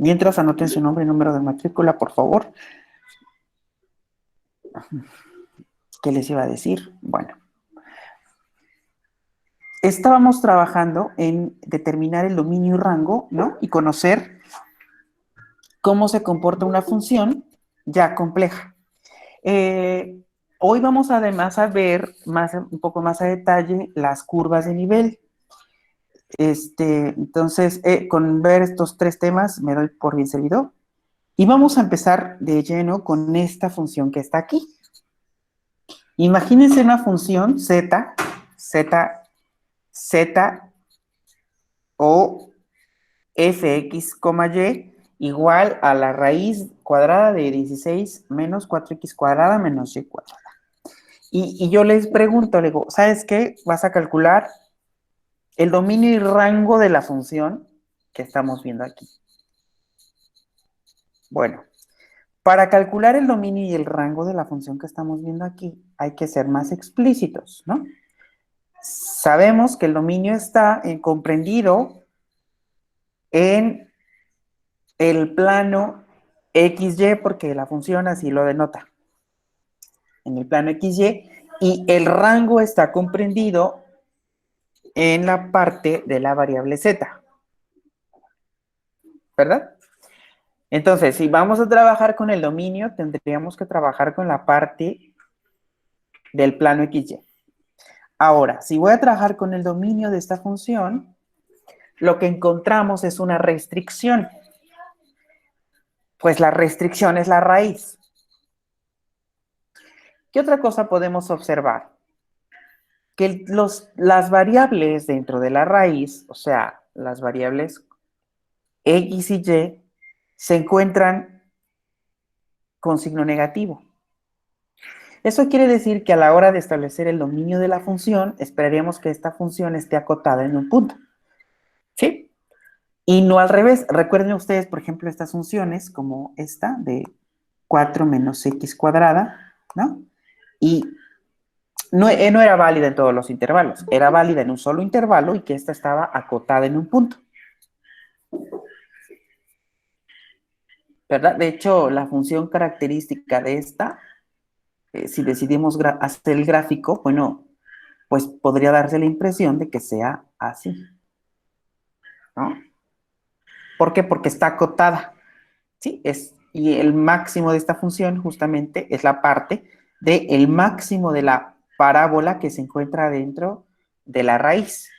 Mientras anoten su nombre y número de matrícula, por favor. ¿Qué les iba a decir? Bueno, estábamos trabajando en determinar el dominio y rango, ¿no? Y conocer cómo se comporta una función ya compleja. Hoy vamos además a ver un poco más a detalle las curvas de nivel. Entonces, con ver estos tres temas me doy por bien servido. Y vamos a empezar de lleno con esta función que está aquí. Imagínense una función z o fx, y igual a la raíz cuadrada de 16 menos 4x cuadrada menos y cuadrada. Y yo les pregunto, le digo, ¿sabes qué? Vas a calcular el dominio y rango de la función que estamos viendo aquí. Bueno, para calcular el dominio y el rango de la función que estamos viendo aquí, hay que ser más explícitos, ¿no? Sabemos que el dominio está comprendido en el plano XY, porque la función así lo denota. En el plano XY, y el rango está comprendido en la parte de la variable Z. ¿Verdad? Entonces, si vamos a trabajar con el dominio, tendríamos que trabajar con la parte del plano XY. Ahora, si voy a trabajar con el dominio de esta función, lo que encontramos es una restricción. Pues la restricción es la raíz. ¿Qué otra cosa podemos observar? Que las variables dentro de la raíz, o sea, las variables X y Y, se encuentran con signo negativo. Eso quiere decir que a la hora de establecer el dominio de la función, esperaríamos que esta función esté acotada en un punto. ¿Sí? Y no al revés. Recuerden ustedes, por ejemplo, estas funciones como esta de 4 menos x cuadrada, ¿no? Y no era válida en todos los intervalos, era válida en un solo intervalo y que esta estaba acotada en un punto. ¿Verdad? De hecho, la función característica de esta, si decidimos hacer el gráfico, bueno, pues podría darse la impresión de que sea así, ¿no? ¿Por qué? Porque está acotada, ¿sí? Y el máximo de esta función justamente es la parte del máximo de la parábola que se encuentra dentro de la raíz.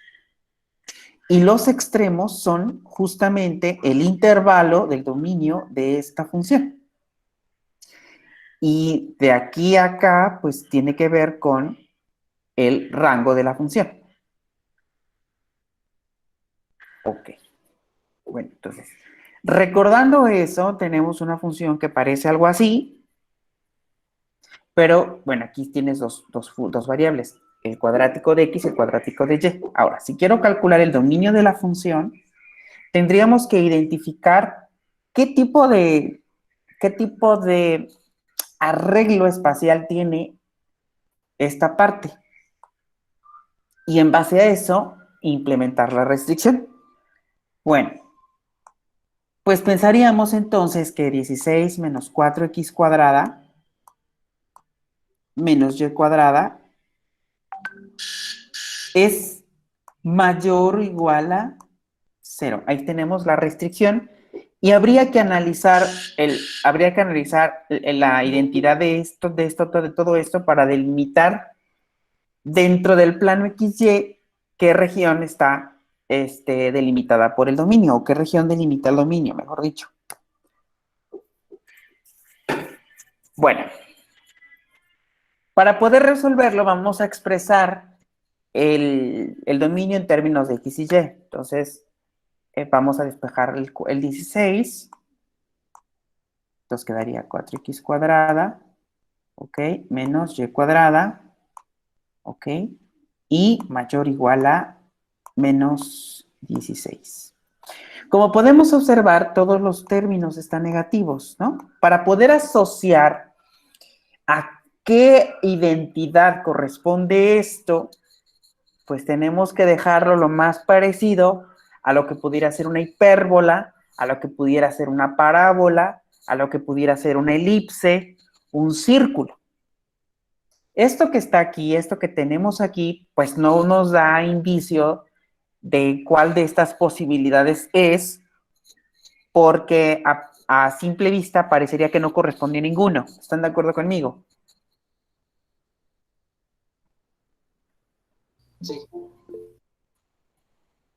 Y los extremos son justamente el intervalo del dominio de esta función. Y de aquí a acá, pues tiene que ver con el rango de la función. Ok. Bueno, entonces, recordando eso, tenemos una función que parece algo así, pero bueno, aquí tienes dos variables, el cuadrático de x y el cuadrático de y. Ahora, si quiero calcular el dominio de la función, tendríamos que identificar qué tipo de arreglo espacial tiene esta parte. Y en base a eso, implementar la restricción. Bueno, pues pensaríamos entonces que 16 menos 4x cuadrada menos y cuadrada es mayor o igual a 0. Ahí tenemos la restricción y habría que analizar la identidad de todo esto para delimitar dentro del plano XY qué región está delimitada por el dominio o qué región delimita el dominio, mejor dicho. Bueno, para poder resolverlo vamos a expresar el dominio en términos de x y y. Entonces, vamos a despejar el 16. Entonces quedaría 4x cuadrada, ¿ok? Menos y cuadrada, ¿ok? Y mayor o igual a menos 16. Como podemos observar, todos los términos están negativos, ¿no? Para poder asociar a qué identidad corresponde esto, pues tenemos que dejarlo lo más parecido a lo que pudiera ser una hipérbola a lo que pudiera ser una parábola, a lo que pudiera ser una elipse, un círculo. Esto que está aquí, esto que tenemos aquí, pues no nos da indicio de cuál de estas posibilidades es, porque a simple vista parecería que no corresponde a ninguno. ¿Están de acuerdo conmigo? Sí.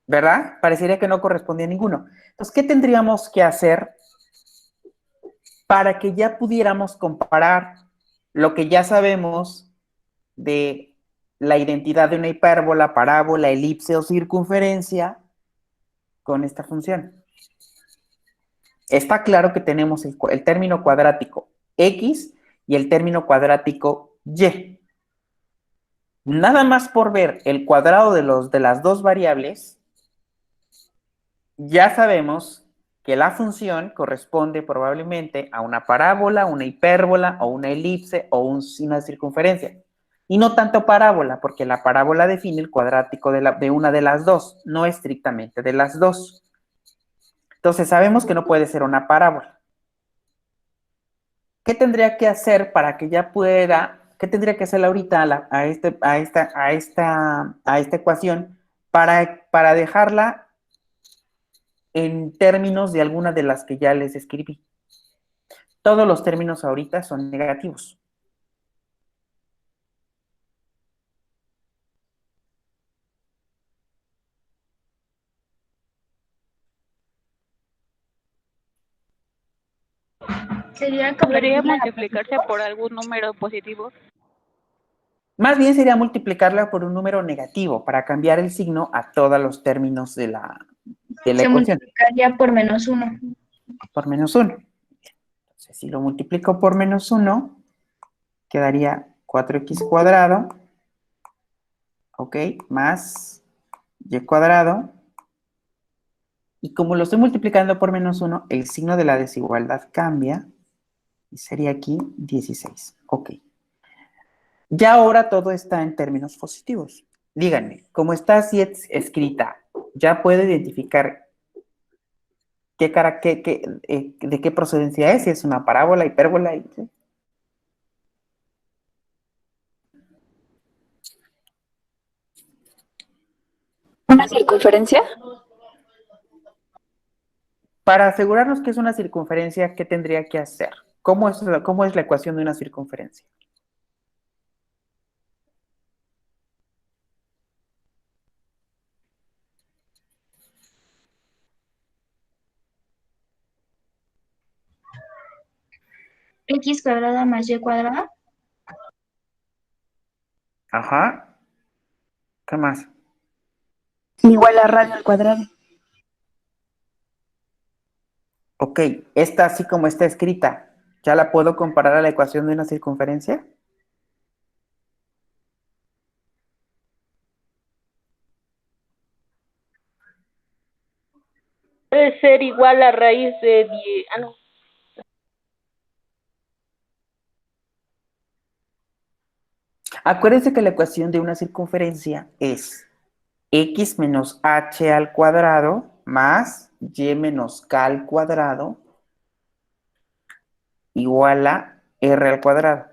¿Verdad? Parecería que no corresponde a ninguno. Entonces, ¿qué tendríamos que hacer para que ya pudiéramos comparar lo que ya sabemos de la identidad de una hipérbola, parábola, elipse o circunferencia con esta función? Está claro que tenemos el término cuadrático x y el término cuadrático y. Nada más por ver el cuadrado de las dos variables, ya sabemos que la función corresponde probablemente a una parábola, una hipérbola o una elipse o una circunferencia. Y no tanto parábola, porque la parábola define el cuadrático de una de las dos, no estrictamente de las dos. Entonces sabemos que no puede ser una parábola. ¿Qué tendría que hacer para que ya pueda, qué tendría que hacer ahorita a esta ecuación para dejarla en términos de alguna de las que ya les escribí? Todos los términos ahorita son negativos. Sería ¿Podría convertirla a multiplicarse positivos. por algún número positivo? Más bien sería multiplicarla por un número negativo para cambiar el signo a todos los términos de la Se ecuación, multiplicaría por -1. por menos 1. Entonces, si lo multiplico por menos 1, quedaría 4x cuadrado, ¿ok? Más y cuadrado. Y como lo estoy multiplicando por menos 1, el signo de la desigualdad cambia y sería aquí 16. Ok. Ya ahora todo está en términos positivos. Díganme, como está así escrita, ¿ya puedo identificar de qué procedencia es? Si es una parábola, hipérbola. ¿Sí? ¿Una circunferencia? Para asegurarnos que es una circunferencia, ¿qué tendría que hacer? ¿Cómo es la ecuación de una circunferencia? X cuadrada más Y cuadrada. Ajá. ¿Qué más? Igual a radio al cuadrado. Ok, esta así como está escrita, ¿ya la puedo comparar a la ecuación de una circunferencia? Puede ser igual a raíz de 10. Ah, no. Acuérdense que la ecuación de una circunferencia es x menos h al cuadrado más y menos k al cuadrado igual a r al cuadrado.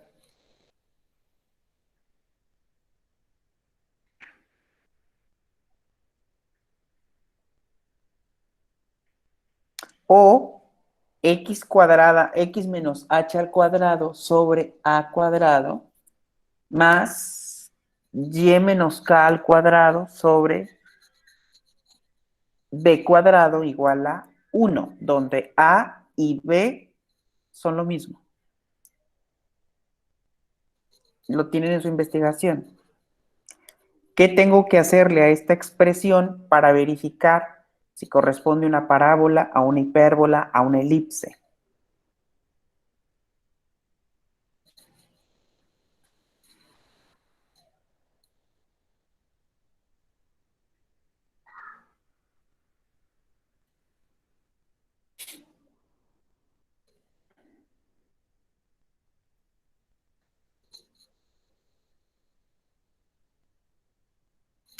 O x cuadrada, x menos h al cuadrado sobre a cuadrado más y menos k al cuadrado sobre b cuadrado igual a 1, donde a y b son lo mismo. Lo tienen en su investigación. ¿Qué tengo que hacerle a esta expresión para verificar si corresponde una parábola, a una hipérbola, a una elipse?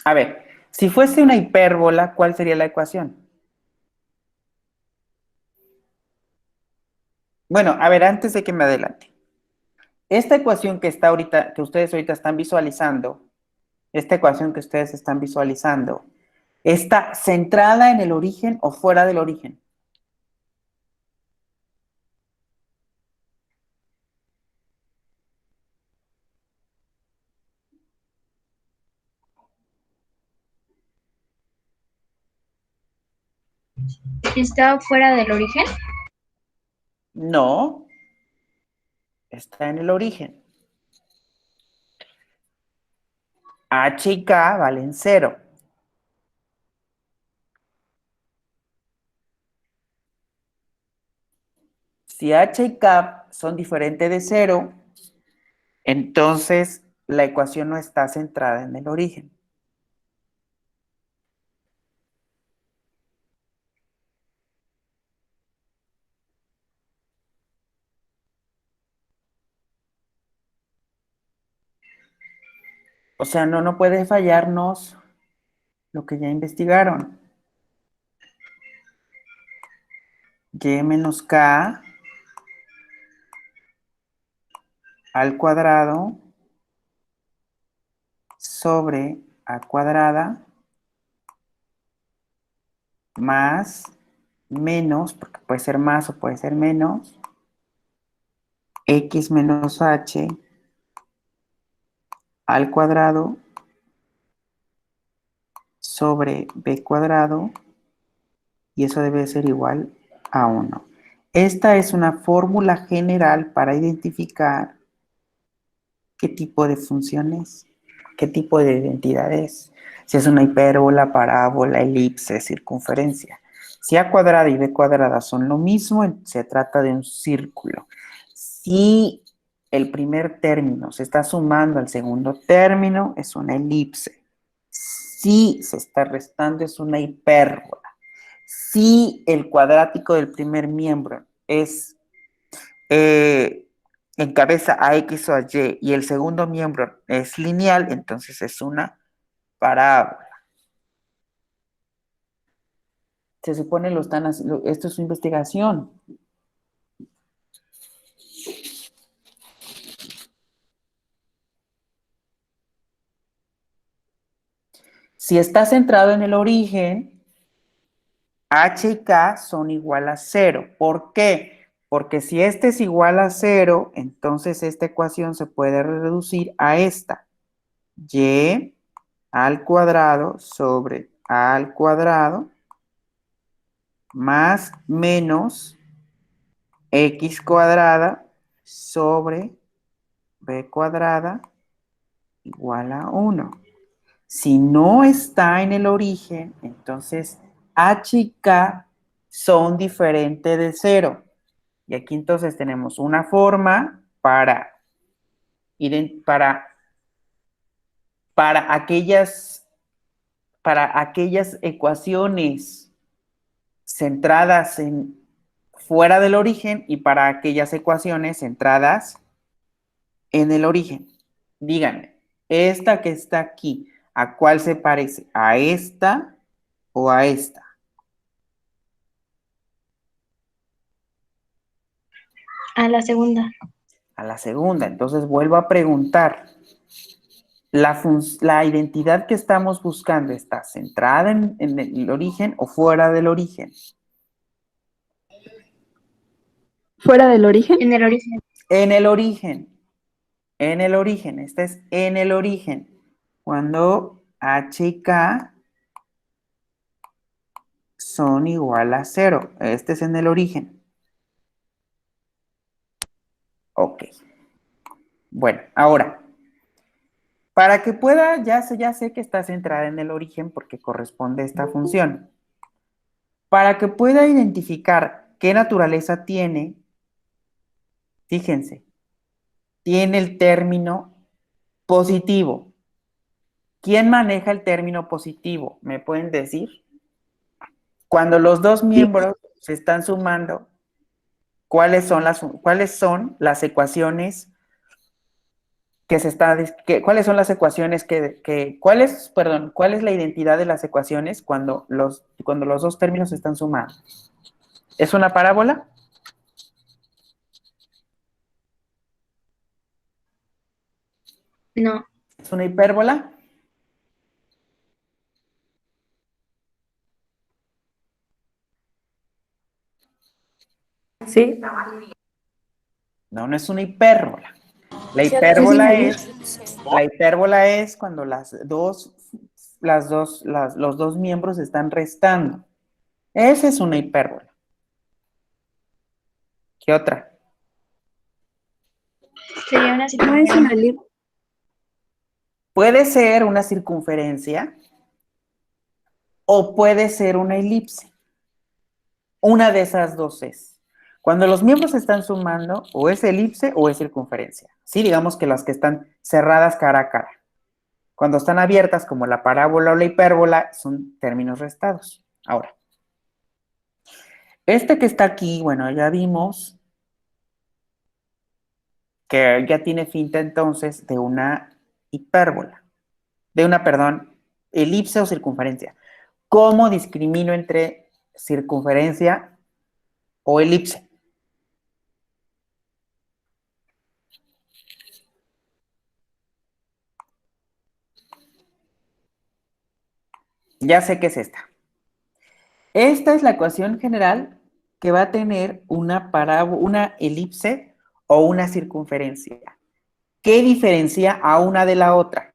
A ver, si fuese una hipérbola, ¿cuál sería la ecuación? Bueno, a ver, antes de que me adelante. Esta ecuación que está ahorita, que ustedes ahorita están visualizando, esta ecuación que ustedes están visualizando, ¿está centrada en el origen o fuera del origen? ¿Está fuera del origen? No, está en el origen. H y K valen 0. Si H y K son diferentes de 0, entonces la ecuación no está centrada en el origen. O sea, no puede fallarnos lo que ya investigaron. Y menos K al cuadrado sobre A cuadrada más menos, porque puede ser más o puede ser menos, X menos H al cuadrado sobre B cuadrado, y eso debe ser igual a 1. Esta es una fórmula general para identificar qué tipo de funciones, qué tipo de identidad es. Si es una hipérbola, parábola, elipse, circunferencia. Si A cuadrada y B cuadrada son lo mismo, se trata de un círculo. Si el primer término se está sumando al segundo término, es una elipse. Si se está restando, es una hipérbola. Si el cuadrático del primer miembro es encabeza a X o a Y y el segundo miembro es lineal, entonces es una parábola. Se supone lo están haciendo, esto es su investigación. Si está centrado en el origen, H y K son igual a 0. ¿Por qué? Porque si este es igual a 0, entonces esta ecuación se puede reducir a esta. Y al cuadrado sobre A al cuadrado más menos X cuadrada sobre B cuadrada igual a 1. Si no está en el origen, entonces H y K son diferentes de 0. Y aquí entonces tenemos una forma para aquellas ecuaciones centradas en fuera del origen y para aquellas ecuaciones centradas en el origen. Díganme, esta que está aquí, ¿a cuál se parece? ¿A esta o a esta? A la segunda. A la segunda. Entonces vuelvo a preguntar. ¿La identidad que estamos buscando está centrada en el origen o fuera del origen? ¿Fuera del origen? En el origen. En el origen. En el origen. Esta es en el origen. Cuando H y K son igual a 0. Este es en el origen. Ok. Bueno, ahora, para que pueda, ya sé que está centrada en el origen porque corresponde a esta función. Para que pueda identificar qué naturaleza tiene, fíjense, tiene el término positivo. ¿Quién maneja el término positivo? ¿Me pueden decir? Cuando los dos miembros se están sumando, ¿cuáles son las ecuaciones que se está, cuáles son las ecuaciones cuál es la identidad de las ecuaciones cuando los dos términos se están sumando? ¿Es una parábola? No. ¿Es una hipérbola? Sí. No, no es una hipérbola. La Sí, hipérbola señor. es, la hipérbola es cuando los dos miembros están restando. Esa es una hipérbola. ¿Qué otra? Sería una No es circunferencia. una elipse. Puede ser una circunferencia o puede ser una elipse. Una de esas dos es. Cuando los miembros están sumando, o es elipse o es circunferencia. Sí, digamos que las que están cerradas cara a cara. Cuando están abiertas, como la parábola o la hipérbola, son términos restados. Ahora, este que está aquí, bueno, ya vimos que ya tiene finta entonces de una hipérbola, perdón, elipse o circunferencia. ¿Cómo discrimino entre circunferencia o elipse? Ya sé que es esta. Esta es la ecuación general que va a tener una elipse o una circunferencia. ¿Qué diferencia a una de la otra?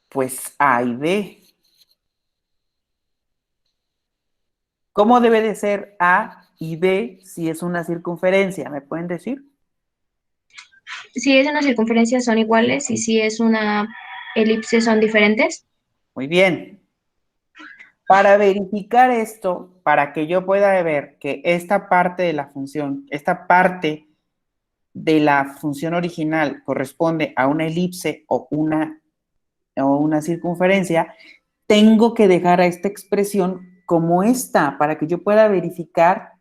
Pues A y B. ¿Cómo debe de ser A y B si es una circunferencia? ¿Me pueden decir? Si es una circunferencia son iguales y si es una elipse son diferentes. Muy bien. Para verificar esto, para que yo pueda ver que esta parte de la función, esta parte de la función original corresponde a una elipse o una circunferencia, tengo que dejar a esta expresión como esta, para que yo pueda verificar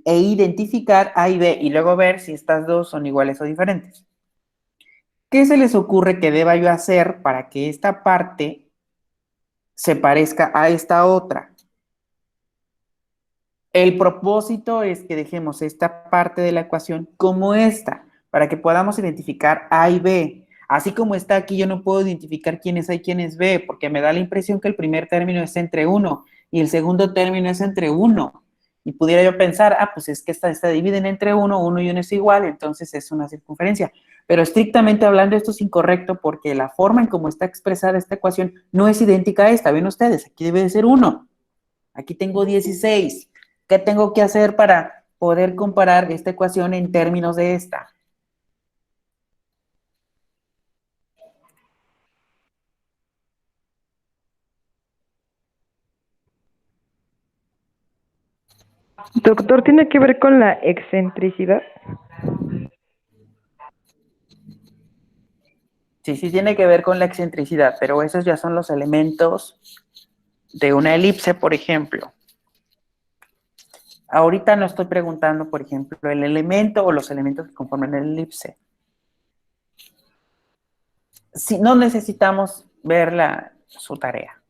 e identificar A y B y luego ver si estas dos son iguales o diferentes. ¿Qué se les ocurre que deba yo hacer para que esta parte se parezca a esta otra? El propósito es que dejemos esta parte de la ecuación como esta, para que podamos identificar A y B. Así como está aquí, yo no puedo identificar quién es A y quién es B, porque me da la impresión que el primer término es entre 1 y el segundo término es entre 1. Y pudiera yo pensar, pues es que esta dividen entre 1, 1 y 1 es igual, entonces es una circunferencia. Pero estrictamente hablando, esto es incorrecto porque la forma en cómo está expresada esta ecuación no es idéntica a esta. Ven ustedes, aquí debe de ser 1. Aquí tengo 16. ¿Qué tengo que hacer para poder comparar esta ecuación en términos de esta? Doctor, ¿tiene que ver con la excentricidad? Sí, sí tiene que ver con la excentricidad, pero esos ya son los elementos de una elipse, por ejemplo. Ahorita no estoy preguntando, por ejemplo, el elemento o los elementos que conforman la elipse. Si no necesitamos ver su tarea.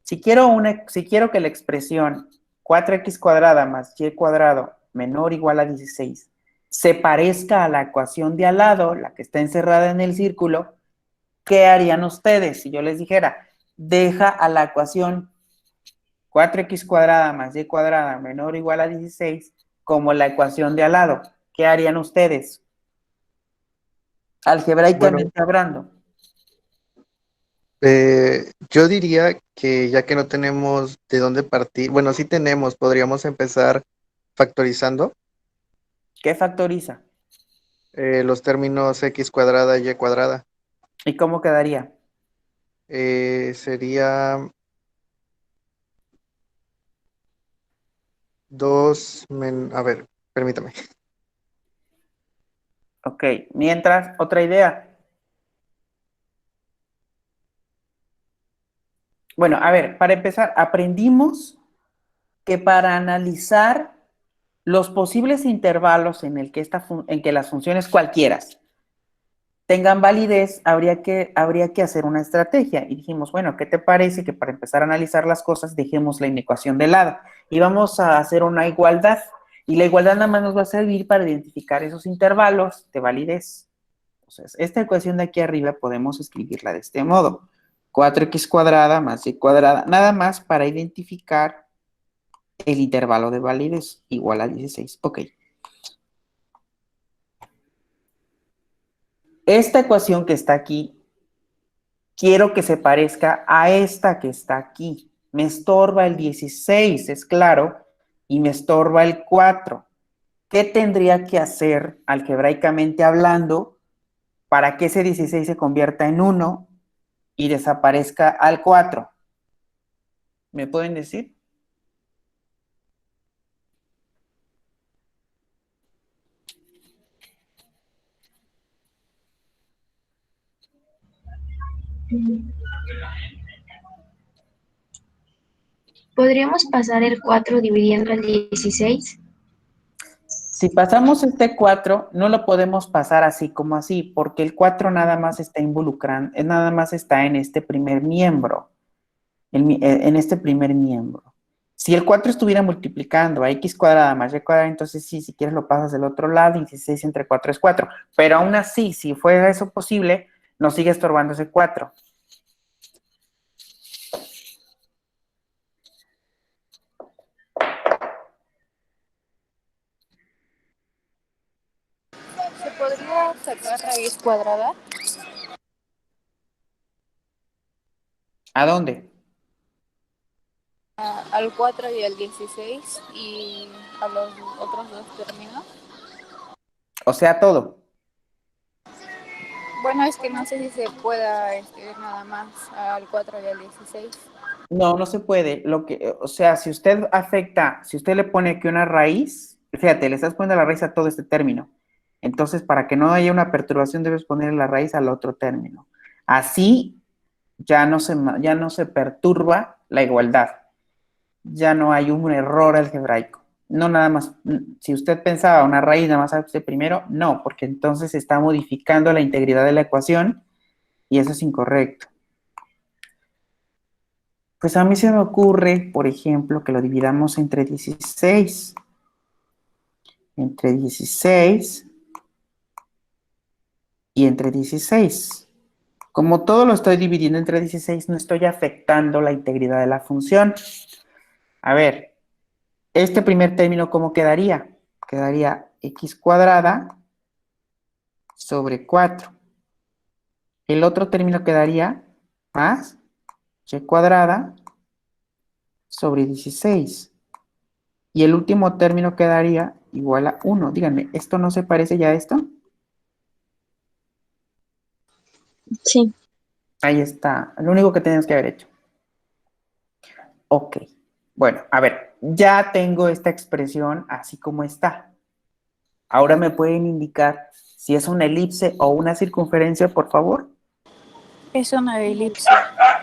Si quiero que la expresión 4x cuadrada más y cuadrado menor o igual a 16 se parezca a la ecuación de al lado, la que está encerrada en el círculo, ¿qué harían ustedes si yo les dijera, deja a la ecuación 4x cuadrada más y cuadrada menor o igual a 16 como la ecuación de al lado? ¿Qué harían ustedes? Bueno, Algebraicamente hablando. yo diría que ya que no tenemos de dónde partir, bueno, sí tenemos, podríamos empezar factorizando ¿Qué factoriza? los términos x cuadrada y cuadrada. ¿Y cómo quedaría? Sería 2, a ver, permítame. Ok, mientras, otra idea. Bueno, a ver, para empezar, aprendimos que para analizar los posibles intervalos en que las funciones cualquiera tengan validez, habría que hacer una estrategia. Y dijimos, bueno, ¿qué te parece que para empezar a analizar las cosas dejemos la inecuación de lado? Y vamos a hacer una igualdad. Y la igualdad nada más nos va a servir para identificar esos intervalos de validez. Entonces, esta ecuación de aquí arriba podemos escribirla de este modo. 4x cuadrada más y cuadrada, nada más para identificar el intervalo de validez igual a 16. Ok. Esta ecuación que está aquí, quiero que se parezca a esta que está aquí. Me estorba el 16, es claro, y me estorba el 4. ¿Qué tendría que hacer, algebraicamente hablando, para que ese 16 se convierta en 1 y desaparezca al 4? ¿Me pueden decir? ¿Podríamos pasar el 4 dividiendo el 16? Si pasamos este 4, no lo podemos pasar así como así, porque el 4 nada más está involucrando, nada más está en este primer miembro, en este primer miembro. Si el 4 estuviera multiplicando a x cuadrada más y cuadrada, entonces sí, si quieres lo pasas del otro lado, y 16 entre 4 es 4. Pero aún así, si fuera eso posible, nos sigue estorbando ese 4. ¿Se podría sacar raíz cuadrada? ¿A dónde? Al 4 y al 16 y a los otros dos términos. O sea, todo. Bueno, es que no sé si se pueda escribir nada más al 4 y al 16. No, no se puede. O sea, si usted afecta, si usted le pone aquí una raíz, fíjate, le estás poniendo la raíz a todo este término. Entonces, para que no haya una perturbación, debes poner la raíz al otro término. Así ya no se perturba la igualdad. Ya no hay un error algebraico. No nada más, si usted pensaba una raíz nada más a este primero, no, porque entonces está modificando la integridad de la ecuación y eso es incorrecto. Pues a mí se me ocurre, por ejemplo, que lo dividamos entre 16. Entre 16 y entre 16. Como todo lo estoy dividiendo entre 16, no estoy afectando la integridad de la función. A ver, este primer término, ¿cómo quedaría? Quedaría x cuadrada sobre 4. El otro término quedaría más y cuadrada sobre 16. Y el último término quedaría igual a 1. Díganme, ¿esto no se parece ya a esto? Sí. Ahí está, lo único que tenemos que haber hecho. Ok, bueno, a ver, ya tengo esta expresión así como está. Ahora me pueden indicar si es una elipse o una circunferencia, por favor. Es una elipse.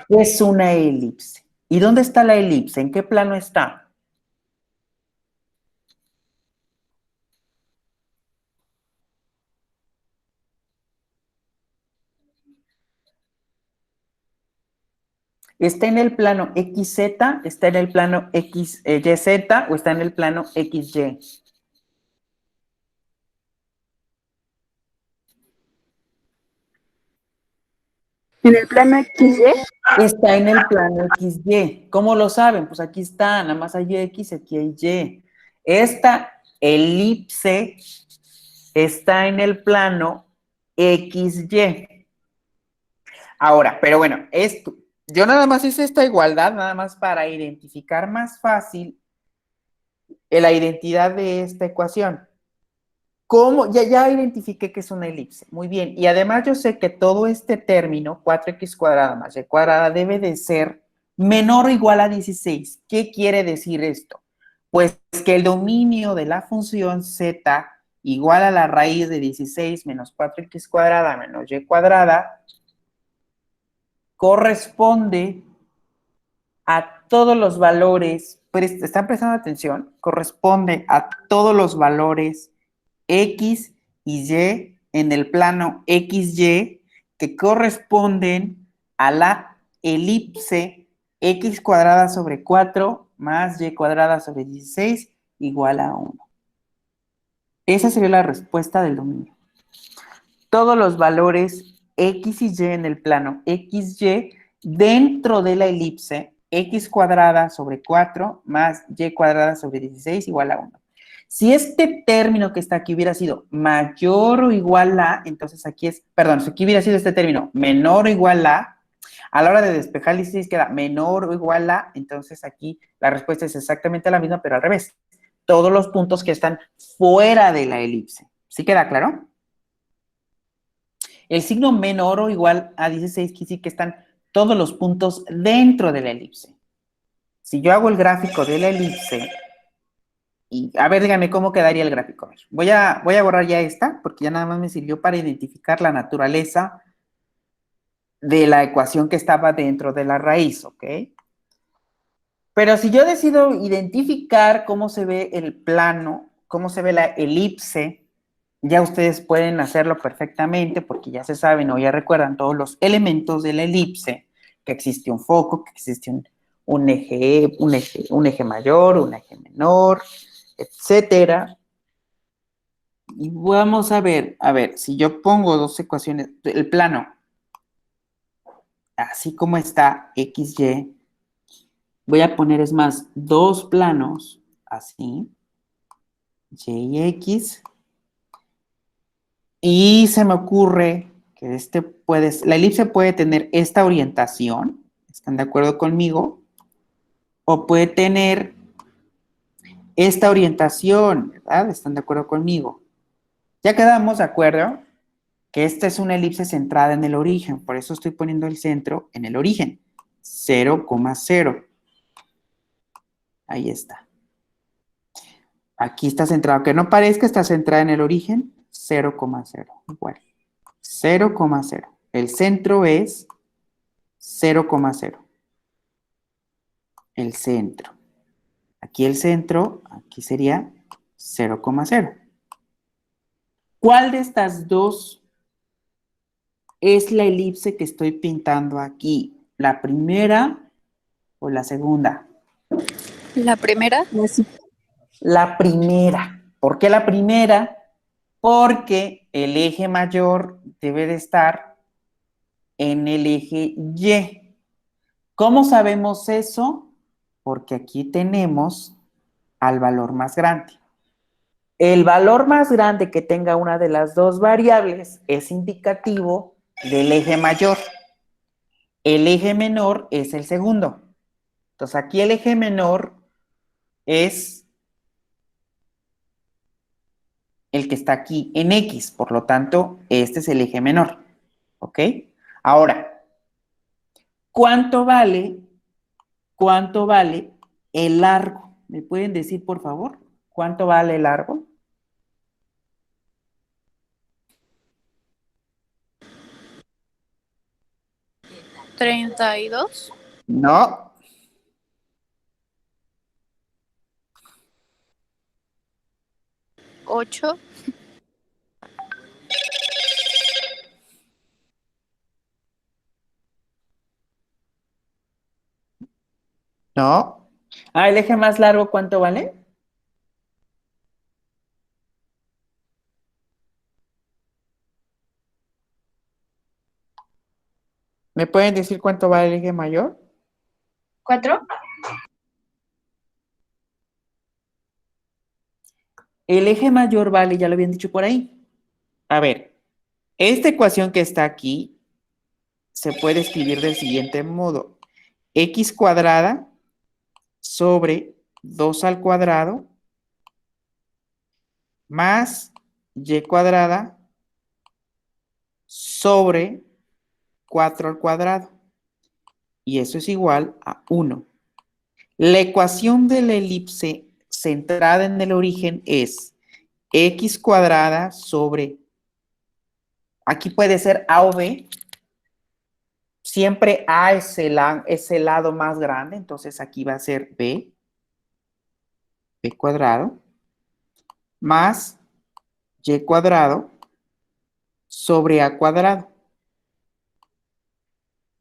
Es una elipse. ¿Y dónde está la elipse? ¿En qué plano está? ¿Está en el plano XZ? ¿Está en el plano YZ? ¿O está en el plano XY? En el plano XY, Está en el plano XY. ¿Cómo lo saben? Pues aquí está, nada más hay X, aquí hay Y. Esta elipse está en el plano XY. Ahora, pero bueno, yo nada más hice esta igualdad, nada más para identificar más fácil la identidad de esta ecuación. ¿Cómo? Ya identifiqué que es una elipse. Muy bien. Y además yo sé que todo este término, 4x cuadrada más y cuadrada, debe de ser menor o igual a 16. ¿Qué quiere decir esto? Pues que el dominio de la función z igual a la raíz de 16 menos 4x cuadrada menos y cuadrada corresponde a todos los valores, ¿están prestando atención? Corresponde a todos los valores X y Y en el plano XY que corresponden a la elipse X cuadrada sobre 4 más Y cuadrada sobre 16 igual a 1. Esa sería la respuesta del dominio. Todos los valores x y y en el plano xy dentro de la elipse x cuadrada sobre 4 más y cuadrada sobre 16 igual a 1. Si este término que está aquí hubiera sido mayor o igual a, entonces aquí es, perdón, si aquí hubiera sido este término menor o igual a la hora de despejar el 16 queda menor o igual a, entonces aquí la respuesta es exactamente la misma, pero al revés. Todos los puntos que están fuera de la elipse. ¿Sí queda claro? El signo menor o igual a 16 quiere decir que están todos los puntos dentro de la elipse. Si yo hago el gráfico de la elipse, y a ver, díganme cómo quedaría el gráfico. A ver, voy a borrar ya esta, porque ya nada más me sirvió para identificar la naturaleza de la ecuación que estaba dentro de la raíz, ¿ok? Pero si yo decido identificar cómo se ve el plano, cómo se ve la elipse, ya ustedes pueden hacerlo perfectamente porque ya se saben o ya recuerdan todos los elementos de la elipse, que existe un foco, que existe un eje mayor, un eje menor, etcétera. Y vamos a ver, si yo pongo dos ecuaciones, el plano, así como está XY, voy a poner, es más, dos planos, así, Y y X, y se me ocurre que la elipse puede tener esta orientación, ¿están de acuerdo conmigo? O puede tener esta orientación, ¿verdad? ¿Están de acuerdo conmigo? Ya quedamos de acuerdo que esta es una elipse centrada en el origen, por eso estoy poniendo el centro en el origen, 0,0. Ahí está. Aquí está centrado, que no parezca, está centrada en el origen, 0,0. Igual, 0,0. El centro es 0,0. El centro. Aquí el centro, aquí sería 0,0. ¿Cuál de estas dos es la elipse que estoy pintando aquí? ¿La primera o la segunda? La primera, La primera. ¿Por qué la primera? Porque el eje mayor debe de estar en el eje Y. ¿Cómo sabemos eso? Porque aquí tenemos al valor más grande. El valor más grande que tenga una de las dos variables es indicativo del eje mayor. El eje menor es el segundo. Entonces aquí el eje menor es el que está aquí en X, por lo tanto, este es el eje menor, ¿ok? Ahora, ¿cuánto vale el largo? ¿Me pueden decir, por favor, cuánto vale el largo? 32, No, 8, no. Ah, el eje más largo, ¿cuánto vale? ¿Me pueden decir cuánto vale el eje mayor? 4. El eje mayor vale, ya lo habían dicho por ahí. A ver, esta ecuación que está aquí se puede escribir del siguiente modo. X cuadrada sobre 2 al cuadrado más y cuadrada sobre 4 al cuadrado. Y eso es igual a 1. La ecuación de la elipse centrada en el origen es x cuadrada sobre, aquí puede ser a o b, siempre a es el lado más grande, entonces aquí va a ser b cuadrado, más y cuadrado sobre a cuadrado,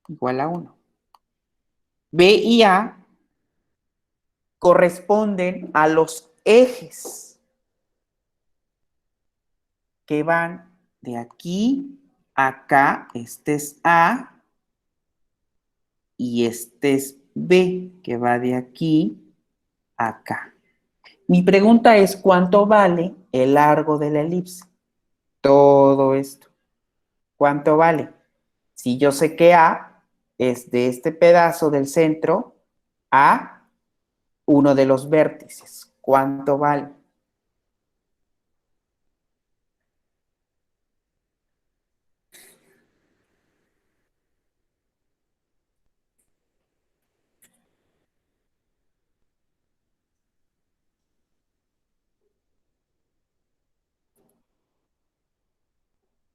igual a 1. B y A corresponden a los ejes. que van de aquí a acá. Este es A y este es B, que va de aquí a acá. Mi pregunta es, ¿cuánto vale el largo de la elipse? Todo esto. ¿Cuánto vale? Si yo sé que A es de este pedazo del centro a uno de los vértices, ¿cuánto vale?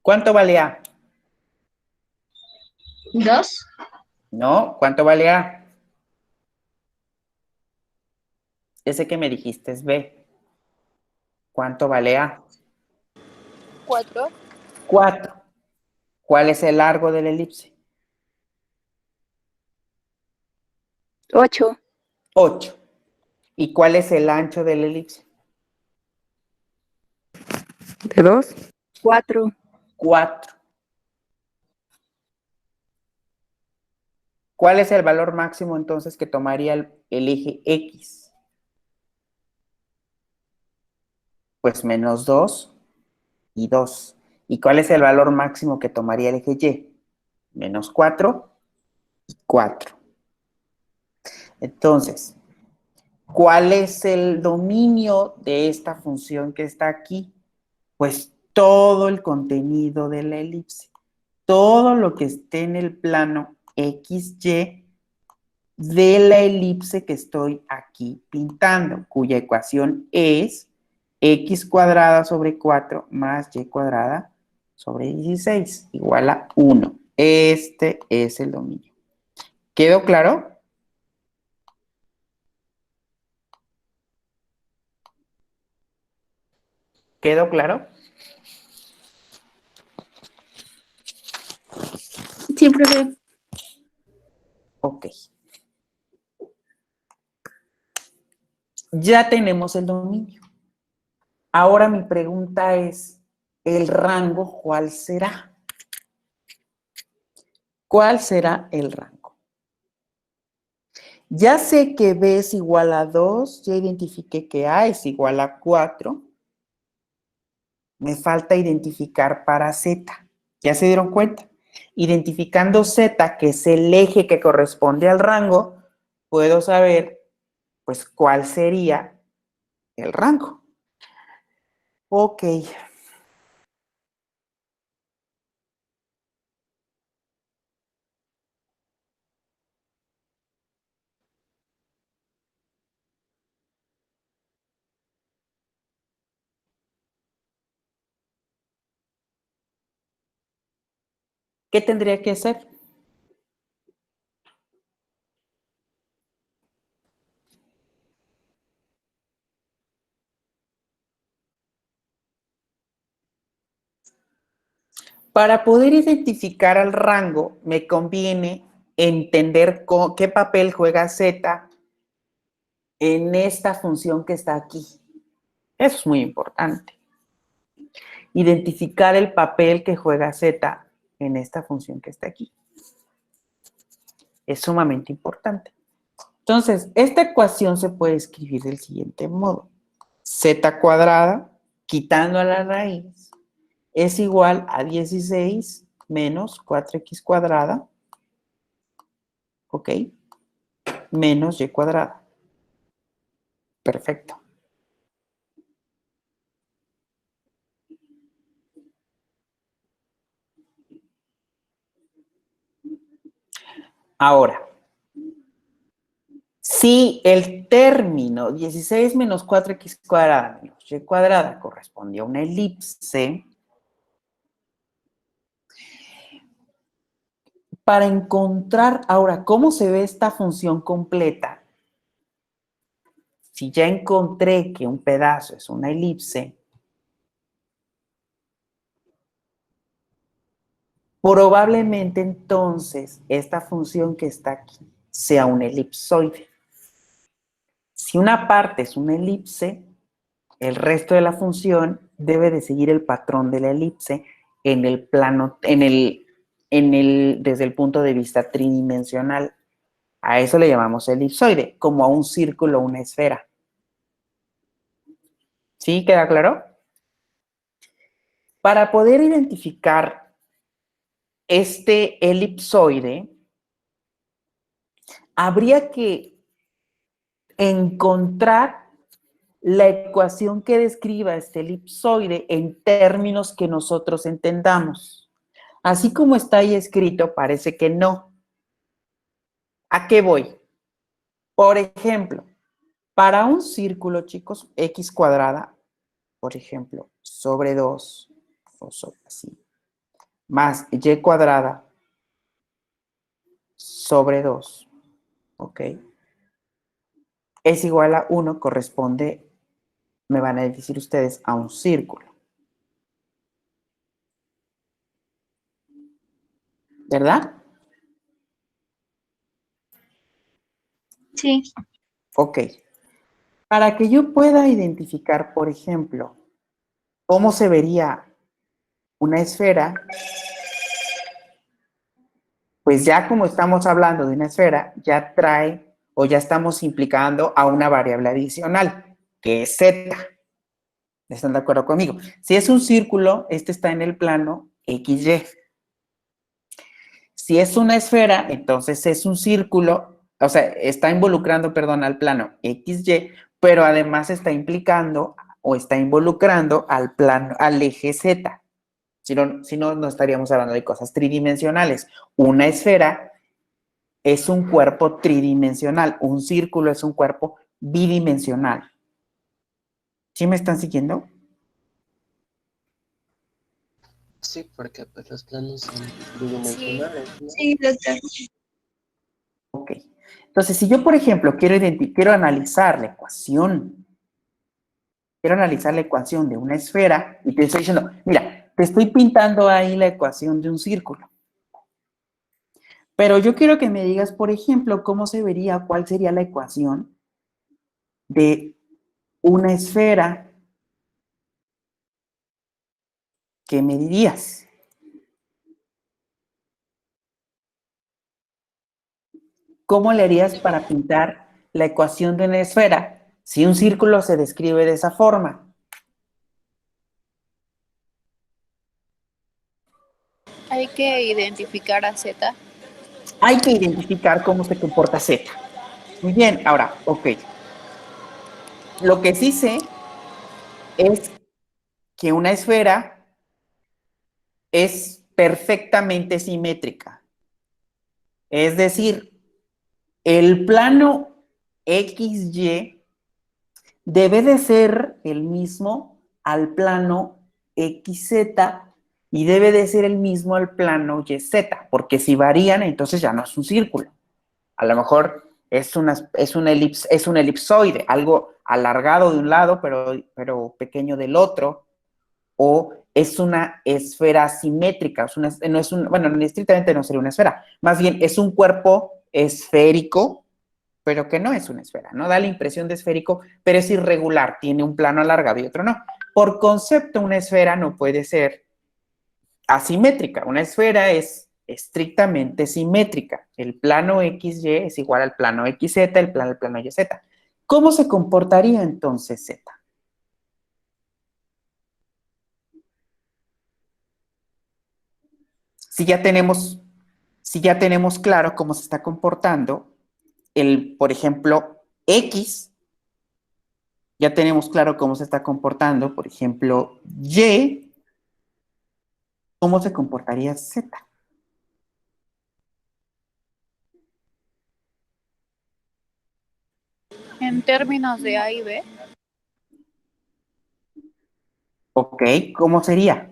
¿Cuánto vale A? 2. No, ¿cuánto vale A? Ese que me dijiste es B. ¿Cuánto vale A? 4. 4. ¿Cuál es el largo de la elipse? 8. 8. ¿Y cuál es el ancho de la elipse? ¿De 2? 4. 4. ¿Cuál es el valor máximo entonces que tomaría el eje X? Pues menos 2 y 2. ¿Y cuál es el valor máximo que tomaría el eje Y? Menos 4 y 4. Entonces, ¿cuál es el dominio de esta función que está aquí? Pues todo el contenido de la elipse. Todo lo que esté en el plano XY de la elipse que estoy aquí pintando, cuya ecuación es x cuadrada sobre 4 más y cuadrada sobre 16 igual a 1. Este es el dominio. ¿Quedó claro? ¿Quedó claro? Sí, profe. Ok. Ya tenemos el dominio. Ahora mi pregunta es, ¿el rango cuál será? ¿Cuál será el rango? Ya sé que B es igual a 2, ya identifiqué que A es igual a 4. Me falta identificar para Z. ¿Ya se dieron cuenta? Identificando Z, que es el eje que corresponde al rango, puedo saber, pues, cuál sería el rango. Ok. ¿Qué tendría que hacer? Para poder identificar al rango, me conviene entender qué papel juega Z en esta función que está aquí. Eso es muy importante. Identificar el papel que juega Z en esta función que está aquí. Es sumamente importante. Entonces, esta ecuación se puede escribir del siguiente modo. Z cuadrada, quitando a la raíz, es igual a 16 menos 4x cuadrada, ¿ok? Menos y cuadrada. Perfecto. Ahora, si el término 16 menos 4x cuadrada menos y cuadrada corresponde a una elipse, para encontrar ahora cómo se ve esta función completa, si ya encontré que un pedazo es una elipse, probablemente entonces esta función que está aquí sea un elipsoide. Si una parte es una elipse, el resto de la función debe de seguir el patrón de la elipse en el plano, desde el punto de vista tridimensional. A eso le llamamos elipsoide, como a un círculo o una esfera. ¿Sí? ¿Queda claro? Para poder identificar este elipsoide, habría que encontrar la ecuación que describa este elipsoide en términos que nosotros entendamos. Así como está ahí escrito, parece que no. ¿A qué voy? Por ejemplo, para un círculo, chicos, x cuadrada, por ejemplo, sobre 2, o así, más y cuadrada sobre 2, ¿ok? Es igual a 1, corresponde, me van a decir ustedes, a un círculo. ¿Verdad? Sí. Ok. Para que yo pueda identificar, por ejemplo, cómo se vería una esfera, pues ya como estamos hablando de una esfera, ya trae o ya estamos implicando a una variable adicional, que es z. ¿Están de acuerdo conmigo? Si es un círculo, este está en el plano XY. Si es una esfera, entonces es un círculo, o sea, está involucrando, perdón, al plano XY, pero además está implicando o está involucrando al plano, al eje Z. Si no, no estaríamos hablando de cosas tridimensionales. Una esfera es un cuerpo tridimensional, un círculo es un cuerpo bidimensional. ¿Sí me están siguiendo? Sí, porque pues los planos son Sí. bidimensionales, ¿no? Sí, doctor. Ok. Entonces, si yo, por ejemplo, quiero analizar la ecuación, de una esfera y te estoy diciendo, mira, te estoy pintando ahí la ecuación de un círculo. Pero yo quiero que me digas, por ejemplo, cómo se vería, cuál sería la ecuación de una esfera. ¿Qué me dirías? ¿Cómo le harías para pintar la ecuación de una esfera si un círculo se describe de esa forma? Hay que identificar a Z. Hay que identificar cómo se comporta Z. Muy bien, ahora, ok. Lo que sí sé es que una esfera es perfectamente simétrica. Es decir, el plano XY debe de ser el mismo al plano XZ y debe de ser el mismo al plano YZ, porque si varían, entonces ya no es un círculo. A lo mejor es un elipsoide, algo alargado de un lado, pero pequeño del otro, o es una esfera simétrica, bueno, estrictamente no sería una esfera, más bien es un cuerpo esférico, pero que no es una esfera, ¿no? Da la impresión de esférico, pero es irregular, tiene un plano alargado y otro no. Por concepto, una esfera no puede ser asimétrica, una esfera es estrictamente simétrica. El plano XY es igual al plano XZ, el plano YZ. ¿Cómo se comportaría entonces Z? Si ya tenemos, si ya tenemos claro cómo se está comportando por ejemplo, X, ya tenemos claro cómo se está comportando, por ejemplo, Y, ¿cómo se comportaría Z? En términos de A y B, ¿Ok? ¿Cómo sería?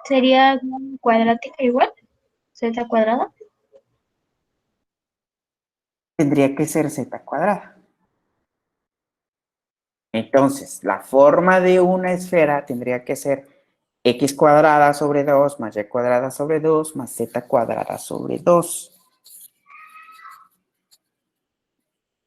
Sería cuadrática igual, z cuadrada. Tendría que ser z cuadrada. Entonces, la forma de una esfera tendría que ser x cuadrada sobre 2 más y cuadrada sobre 2 más z cuadrada sobre 2.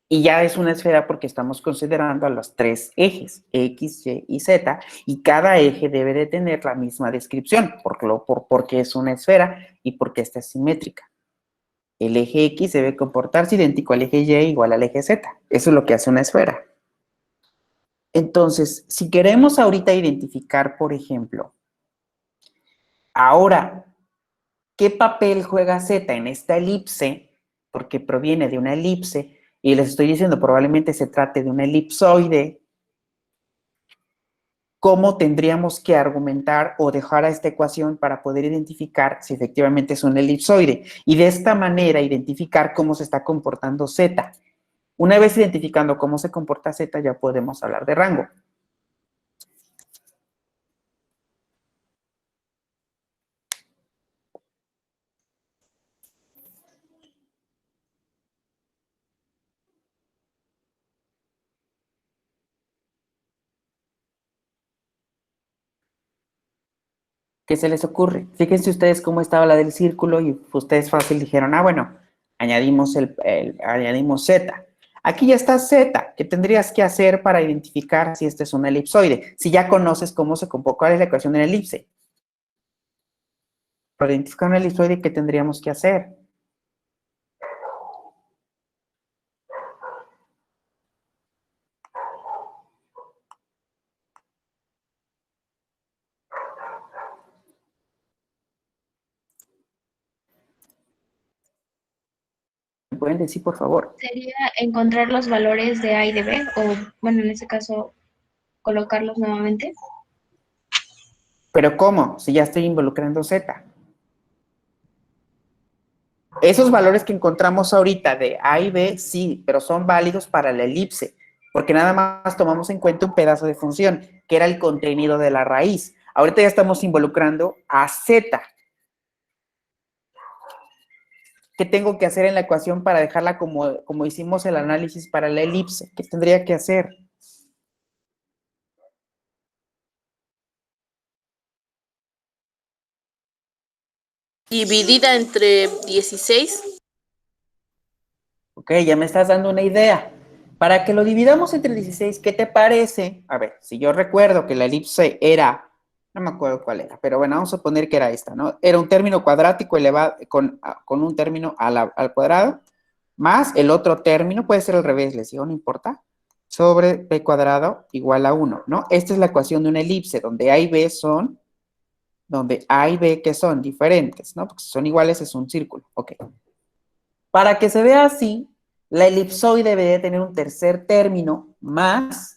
Y ya es una esfera porque estamos considerando a los tres ejes, X, Y y Z, y cada eje debe de tener la misma descripción, porque es una esfera y porque esta es simétrica. El eje X debe comportarse idéntico al eje Y igual al eje Z. Eso es lo que hace una esfera. Entonces, si queremos ahorita identificar, por ejemplo, ahora, ¿qué papel juega Z en esta elipse? Porque proviene de una elipse, y les estoy diciendo, probablemente se trate de una elipsoide. ¿Cómo tendríamos que argumentar o dejar a esta ecuación para poder identificar si efectivamente es un elipsoide? Y de esta manera identificar cómo se está comportando Z. Una vez identificando cómo se comporta Z, ya podemos hablar de rango. ¿Qué se les ocurre? Fíjense ustedes cómo estaba la del círculo y ustedes fácil dijeron, ah, bueno, añadimos Z. Aquí ya está Z. ¿Qué tendrías que hacer para identificar si este es un elipsoide? Si ya conoces cómo se compone, cuál es la ecuación de una elipse. Para identificar un elipsoide, ¿qué tendríamos que hacer? ¿Me pueden decir, por favor? Sería encontrar los valores de A y de B, o bueno, en este caso, colocarlos nuevamente. ¿Pero cómo? Si ya estoy involucrando Z. Esos valores que encontramos ahorita de A y B, sí, pero son válidos para la elipse, porque nada más tomamos en cuenta un pedazo de función, que era el contenido de la raíz. Ahorita ya estamos involucrando a Z. ¿Qué tengo que hacer en la ecuación para dejarla como hicimos el análisis para la elipse? ¿Qué tendría que hacer? Dividida entre 16. Ok, ya me estás dando una idea. Para que lo dividamos entre 16, ¿qué te parece? A ver, si yo recuerdo que la elipse era, no me acuerdo cuál era, pero bueno, vamos a suponer que era esta, ¿no? Era un término cuadrático elevado con un término al cuadrado, más el otro término, puede ser al revés, les digo, no importa, sobre b cuadrado igual a 1, ¿no? Esta es la ecuación de una elipse, donde A y B que son diferentes, ¿no? Porque si son iguales es un círculo, ok. Para que se vea así, la elipsoide debería tener un tercer término más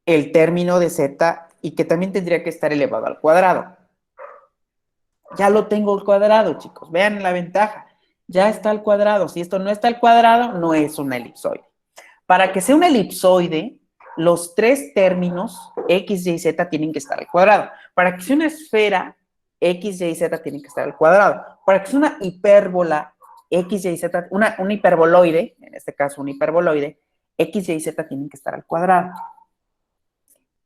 el término de z y que también tendría que estar elevado al cuadrado. Ya lo tengo al cuadrado, chicos. Vean la ventaja. Ya está al cuadrado. Si esto no está al cuadrado, no es una elipsoide. Para que sea una elipsoide, los tres términos x, y, z tienen que estar al cuadrado. Para que sea una esfera, x, y, z tienen que estar al cuadrado. Para que sea una hipérbola, x, y, z, un hiperboloide, en este caso un hiperboloide, x, y, z tienen que estar al cuadrado.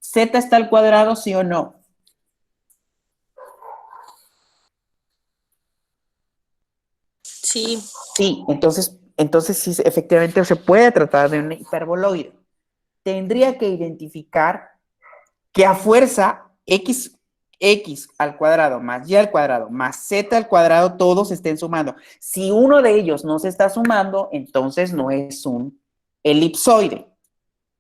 ¿Z está al cuadrado, sí o no? Sí. Sí, entonces sí, efectivamente se puede tratar de un hiperboloide. Tendría que identificar que a fuerza x al cuadrado más y al cuadrado más z al cuadrado todos estén sumando. Si uno de ellos no se está sumando, entonces no es un elipsoide,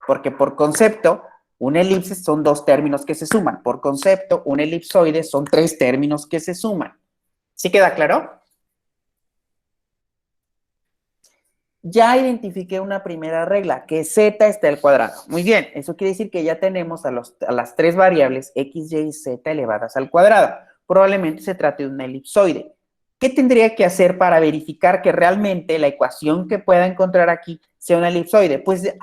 porque por concepto, una elipse son dos términos que se suman. Por concepto, un elipsoide son tres términos que se suman. ¿Sí queda claro? Ya identifiqué una primera regla, que z está al cuadrado. Muy bien, eso quiere decir que ya tenemos a las tres variables x, y z elevadas al cuadrado. Probablemente se trate de una elipsoide. ¿Qué tendría que hacer para verificar que realmente la ecuación que pueda encontrar aquí sea una elipsoide? Pues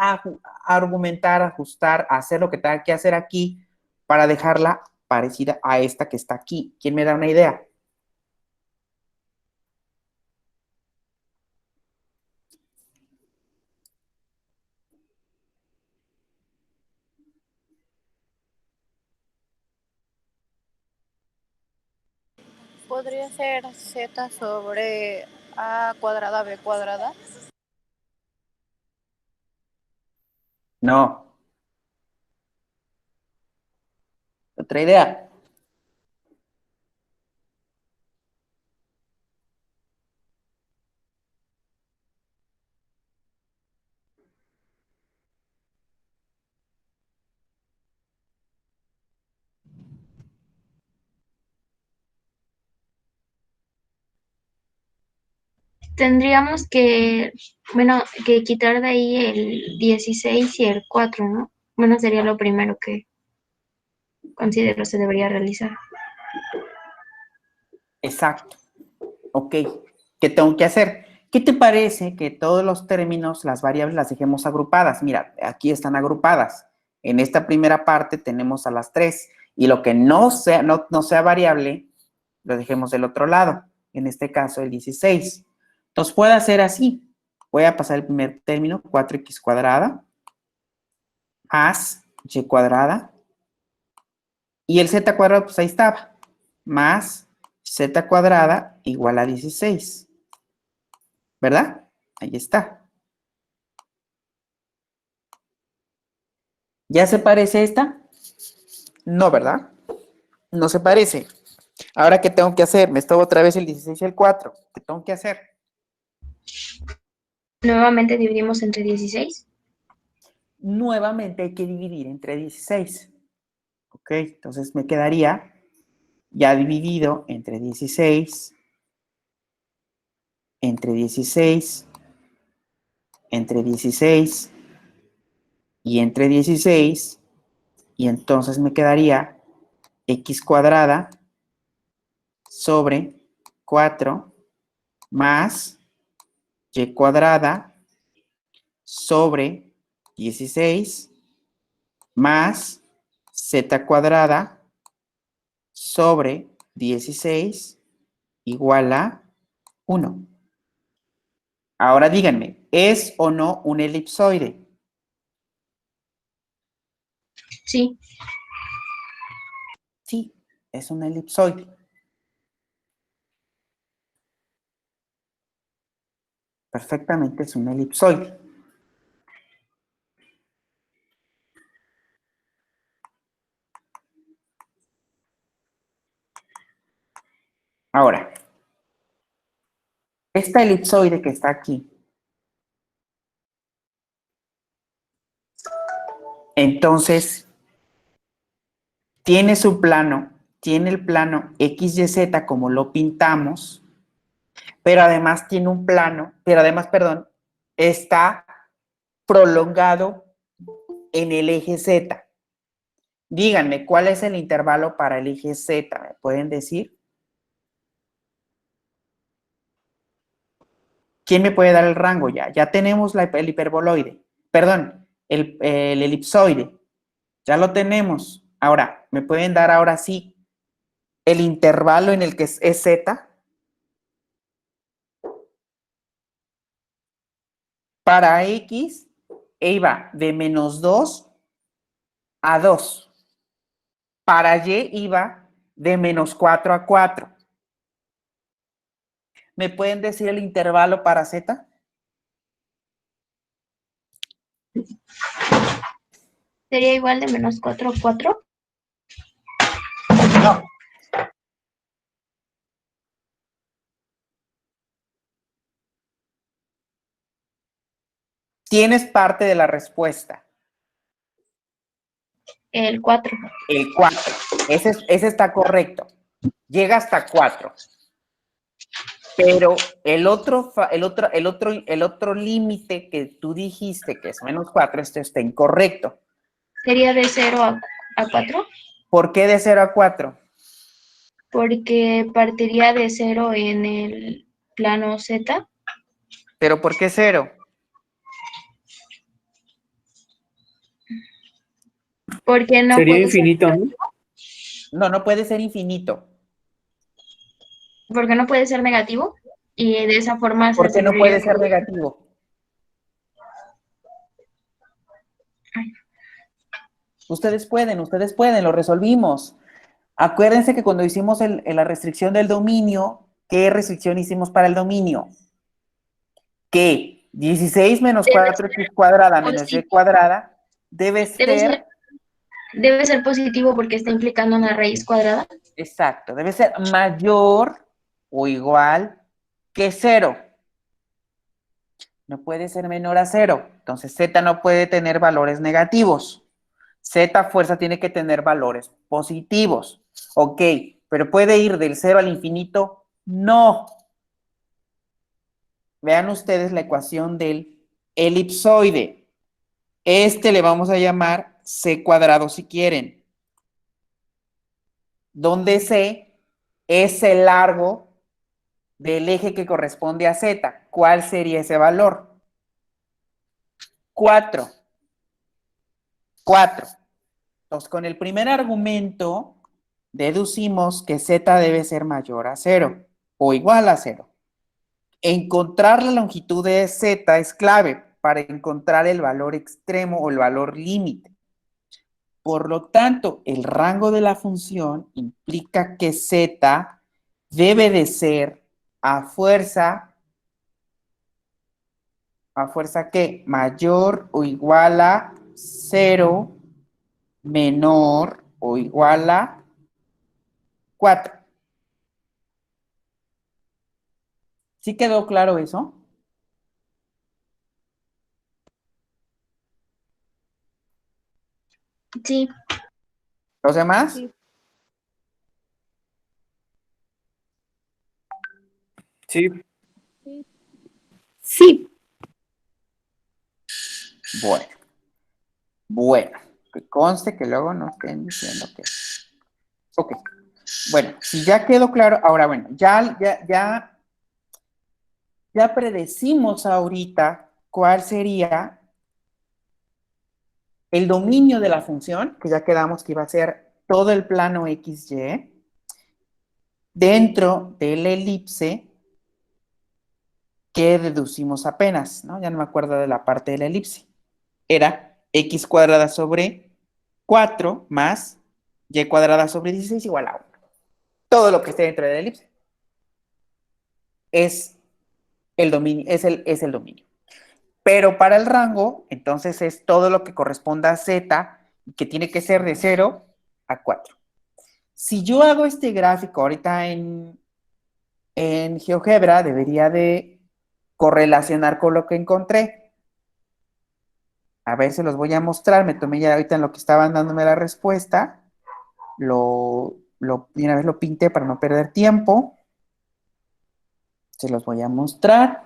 argumentar, ajustar, hacer lo que tenga que hacer aquí para dejarla parecida a esta que está aquí. ¿Quién me da una idea? Podría ser z sobre a cuadrada b cuadrada. No. ¿Otra idea? Tendríamos que, bueno, que quitar de ahí el 16 y el 4, ¿no? Bueno, sería lo primero que considero se debería realizar. Exacto. Ok. ¿Qué tengo que hacer? ¿Qué te parece que todos los términos, las variables, las dejemos agrupadas? Mira, aquí están agrupadas. En esta primera parte tenemos a las 3 y lo que no sea variable, lo dejemos del otro lado. En este caso, el 16. Entonces, puede hacer así. Voy a pasar el primer término, 4x cuadrada, más y cuadrada. Y el z cuadrado, pues ahí estaba. Más z cuadrada igual a 16. ¿Verdad? Ahí está. ¿Ya se parece esta? No, ¿verdad? No se parece. Ahora, ¿qué tengo que hacer? Me estoy otra vez el 16 y el 4. ¿Qué tengo que hacer? Nuevamente dividimos entre 16. Nuevamente hay que dividir entre 16. Ok, entonces me quedaría ya dividido entre 16, entre 16, entre 16 y entre 16. Y entonces me quedaría x cuadrada sobre 4 más y cuadrada sobre 16 más z cuadrada sobre 16 igual a 1. Ahora díganme, ¿es o no un elipsoide? Sí. Sí, es un elipsoide. Perfectamente es un elipsoide. Ahora, esta elipsoide que está aquí, entonces, tiene su plano, tiene el plano XYZ como lo pintamos, pero además tiene un plano, perdón, está prolongado en el eje Z. Díganme, ¿cuál es el intervalo para el eje Z? ¿Me pueden decir? ¿Quién me puede dar el rango ya? Ya tenemos el hiperboloide, perdón, el elipsoide. Ya lo tenemos. Ahora, ¿me pueden dar ahora sí el intervalo en el que es Z? Para X, iba de -2 a 2. Para Y iba de -4 a 4. ¿Me pueden decir el intervalo para Z? Sería igual de -4 a 4. No. Tienes parte de la respuesta. El 4. El 4. Ese está correcto. Llega hasta 4. Pero el otro límite que tú dijiste, que es -4, este está incorrecto. Sería de 0 a 4. ¿Por qué de 0 a 4? Porque partiría de 0 en el plano Z. ¿Pero por qué 0? Porque no Sería puede ser, infinito, ¿no? No, no puede ser infinito. porque no puede ser negativo y de esa forma se ¿Por qué no aseguraría puede ser negativo? Ustedes pueden, lo resolvimos. Acuérdense que cuando hicimos la restricción del dominio, ¿qué restricción hicimos para el dominio? Que 16 menos debe 4x cuadrada menos y positivo, cuadrada debe debe ser, ser, debe ser positivo porque está implicando una raíz cuadrada. exacto, debe ser mayor o igual que 0. No puede ser menor a 0. Entonces z no puede tener valores negativos. Z fuerza tiene que tener valores positivos. Ok, pero ¿puede ir del 0 al infinito? No. Vean ustedes la ecuación del elipsoide. Este le vamos a llamar c cuadrado si quieren, donde c es el largo del eje que corresponde a z. ¿Cuál sería ese valor? 4. 4. Entonces, con el primer argumento, deducimos que z debe ser mayor a 0 o igual a 0. Encontrar la longitud de z es clave para encontrar el valor extremo o el valor límite. Por lo tanto, el rango de la función implica que z debe de ser a fuerza ¿qué? Mayor o igual a 0, menor o igual a 4. ¿Sí quedó claro eso? Sí, ¿Los demás? Sí. Sí. Sí. Bueno, que conste que luego no estén diciendo que... Ok, bueno, si ya quedó claro, ahora bueno, ya predecimos ahorita cuál sería el dominio de la función, que ya quedamos que iba a ser todo el plano XY, dentro del elipse que deducimos apenas, ¿no? Ya no me acuerdo de la parte de la elipse. Era x cuadrada sobre 4 más y cuadrada sobre 16 igual a 1. Todo lo que esté dentro de la elipse es el dominio, es el dominio. Pero para el rango, entonces es todo lo que corresponda a z, que tiene que ser de 0 a 4. Si yo hago este gráfico ahorita en GeoGebra, debería de correlacionar con lo que encontré. A ver, se los voy a mostrar. Me tomé ya ahorita en lo que estaban dándome la respuesta. Y una vez lo pinté para no perder tiempo. Se los voy a mostrar.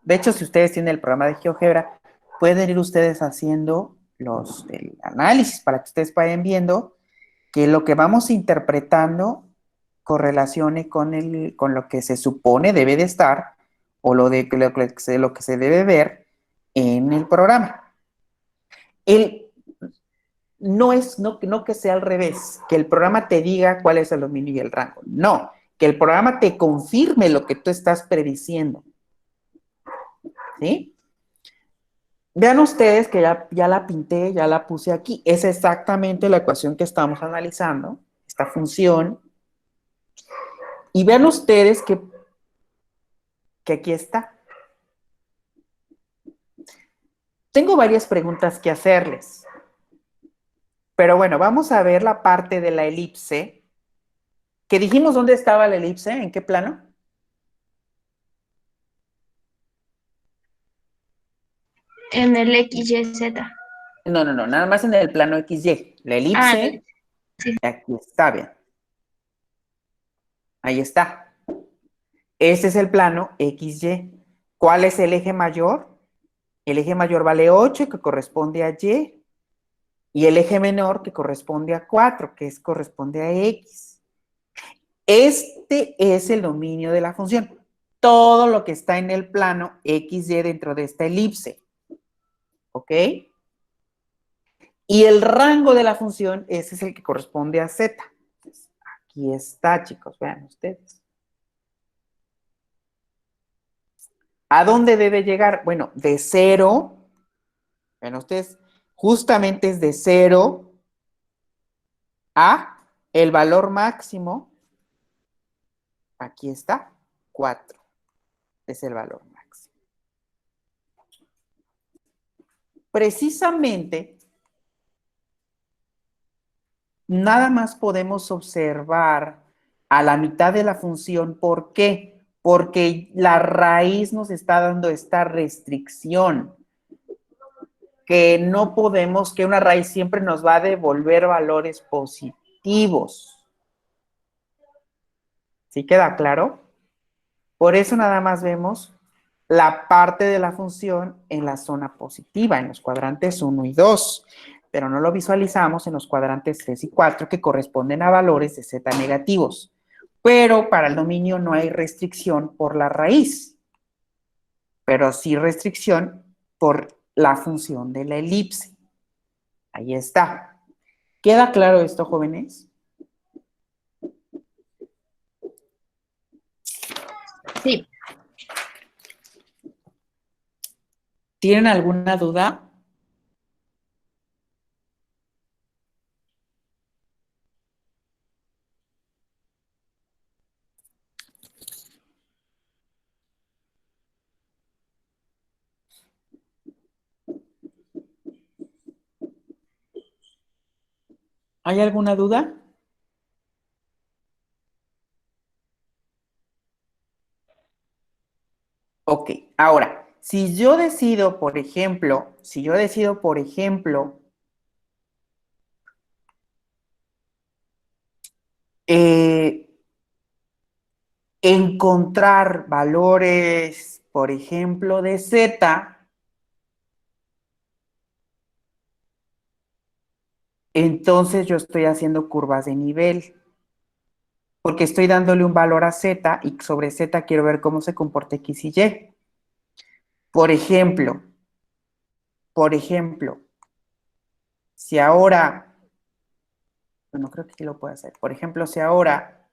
De hecho, si ustedes tienen el programa de GeoGebra, pueden ir ustedes haciendo el análisis para que ustedes vayan viendo que lo que vamos interpretando correlacione con lo que se supone debe de estar o lo que se debe ver en el programa. No que sea al revés, que el programa te diga cuál es el dominio y el rango. No, que el programa te confirme lo que tú estás prediciendo. ¿Sí? Vean ustedes que ya la pinté, ya la puse aquí. Es exactamente la ecuación que estamos analizando, esta función. Y vean ustedes que aquí está. Tengo varias preguntas que hacerles. Pero bueno, vamos a ver la parte de la elipse. ¿Que dijimos dónde estaba la elipse? ¿En qué plano? en el XYZ. No, nada más en el plano XY. La elipse, Sí. aquí está, bien. Ahí está. Este es el plano XY. ¿Cuál es el eje mayor? El eje mayor vale 8, que corresponde a Y. Y el eje menor, que corresponde a 4, corresponde a X. Este es el dominio de la función. Todo lo que está en el plano XY dentro de esta elipse. ¿Ok? Y el rango de la función, ese es el que corresponde a z. Entonces, aquí está, chicos, vean ustedes. ¿A dónde debe llegar? Bueno, de 0, vean ustedes, justamente es de 0 a el valor máximo, aquí está, 4, es el valor máximo. Precisamente, nada más podemos observar a la mitad de la función. ¿Por qué? Porque la raíz nos está dando esta restricción, que no podemos, que una raíz siempre nos va a devolver valores positivos. ¿Sí queda claro? Por eso nada más vemos la parte de la función en la zona positiva, en los cuadrantes 1 y 2, pero no lo visualizamos en los cuadrantes 3 y 4, que corresponden a valores de z negativos. Pero para el dominio no hay restricción por la raíz, pero sí restricción por la función de la elipse. Ahí está. ¿Queda claro esto, jóvenes? Sí. ¿Tienen alguna duda? ¿Hay alguna duda? Ok, ahora, si yo decido, por ejemplo, eh, encontrar valores, por ejemplo, de z, entonces yo estoy haciendo curvas de nivel, porque estoy dándole un valor a z y sobre z quiero ver cómo se comporta x y y. Por ejemplo, si ahora, bueno, creo que sí lo puedo hacer. Por ejemplo, si ahora,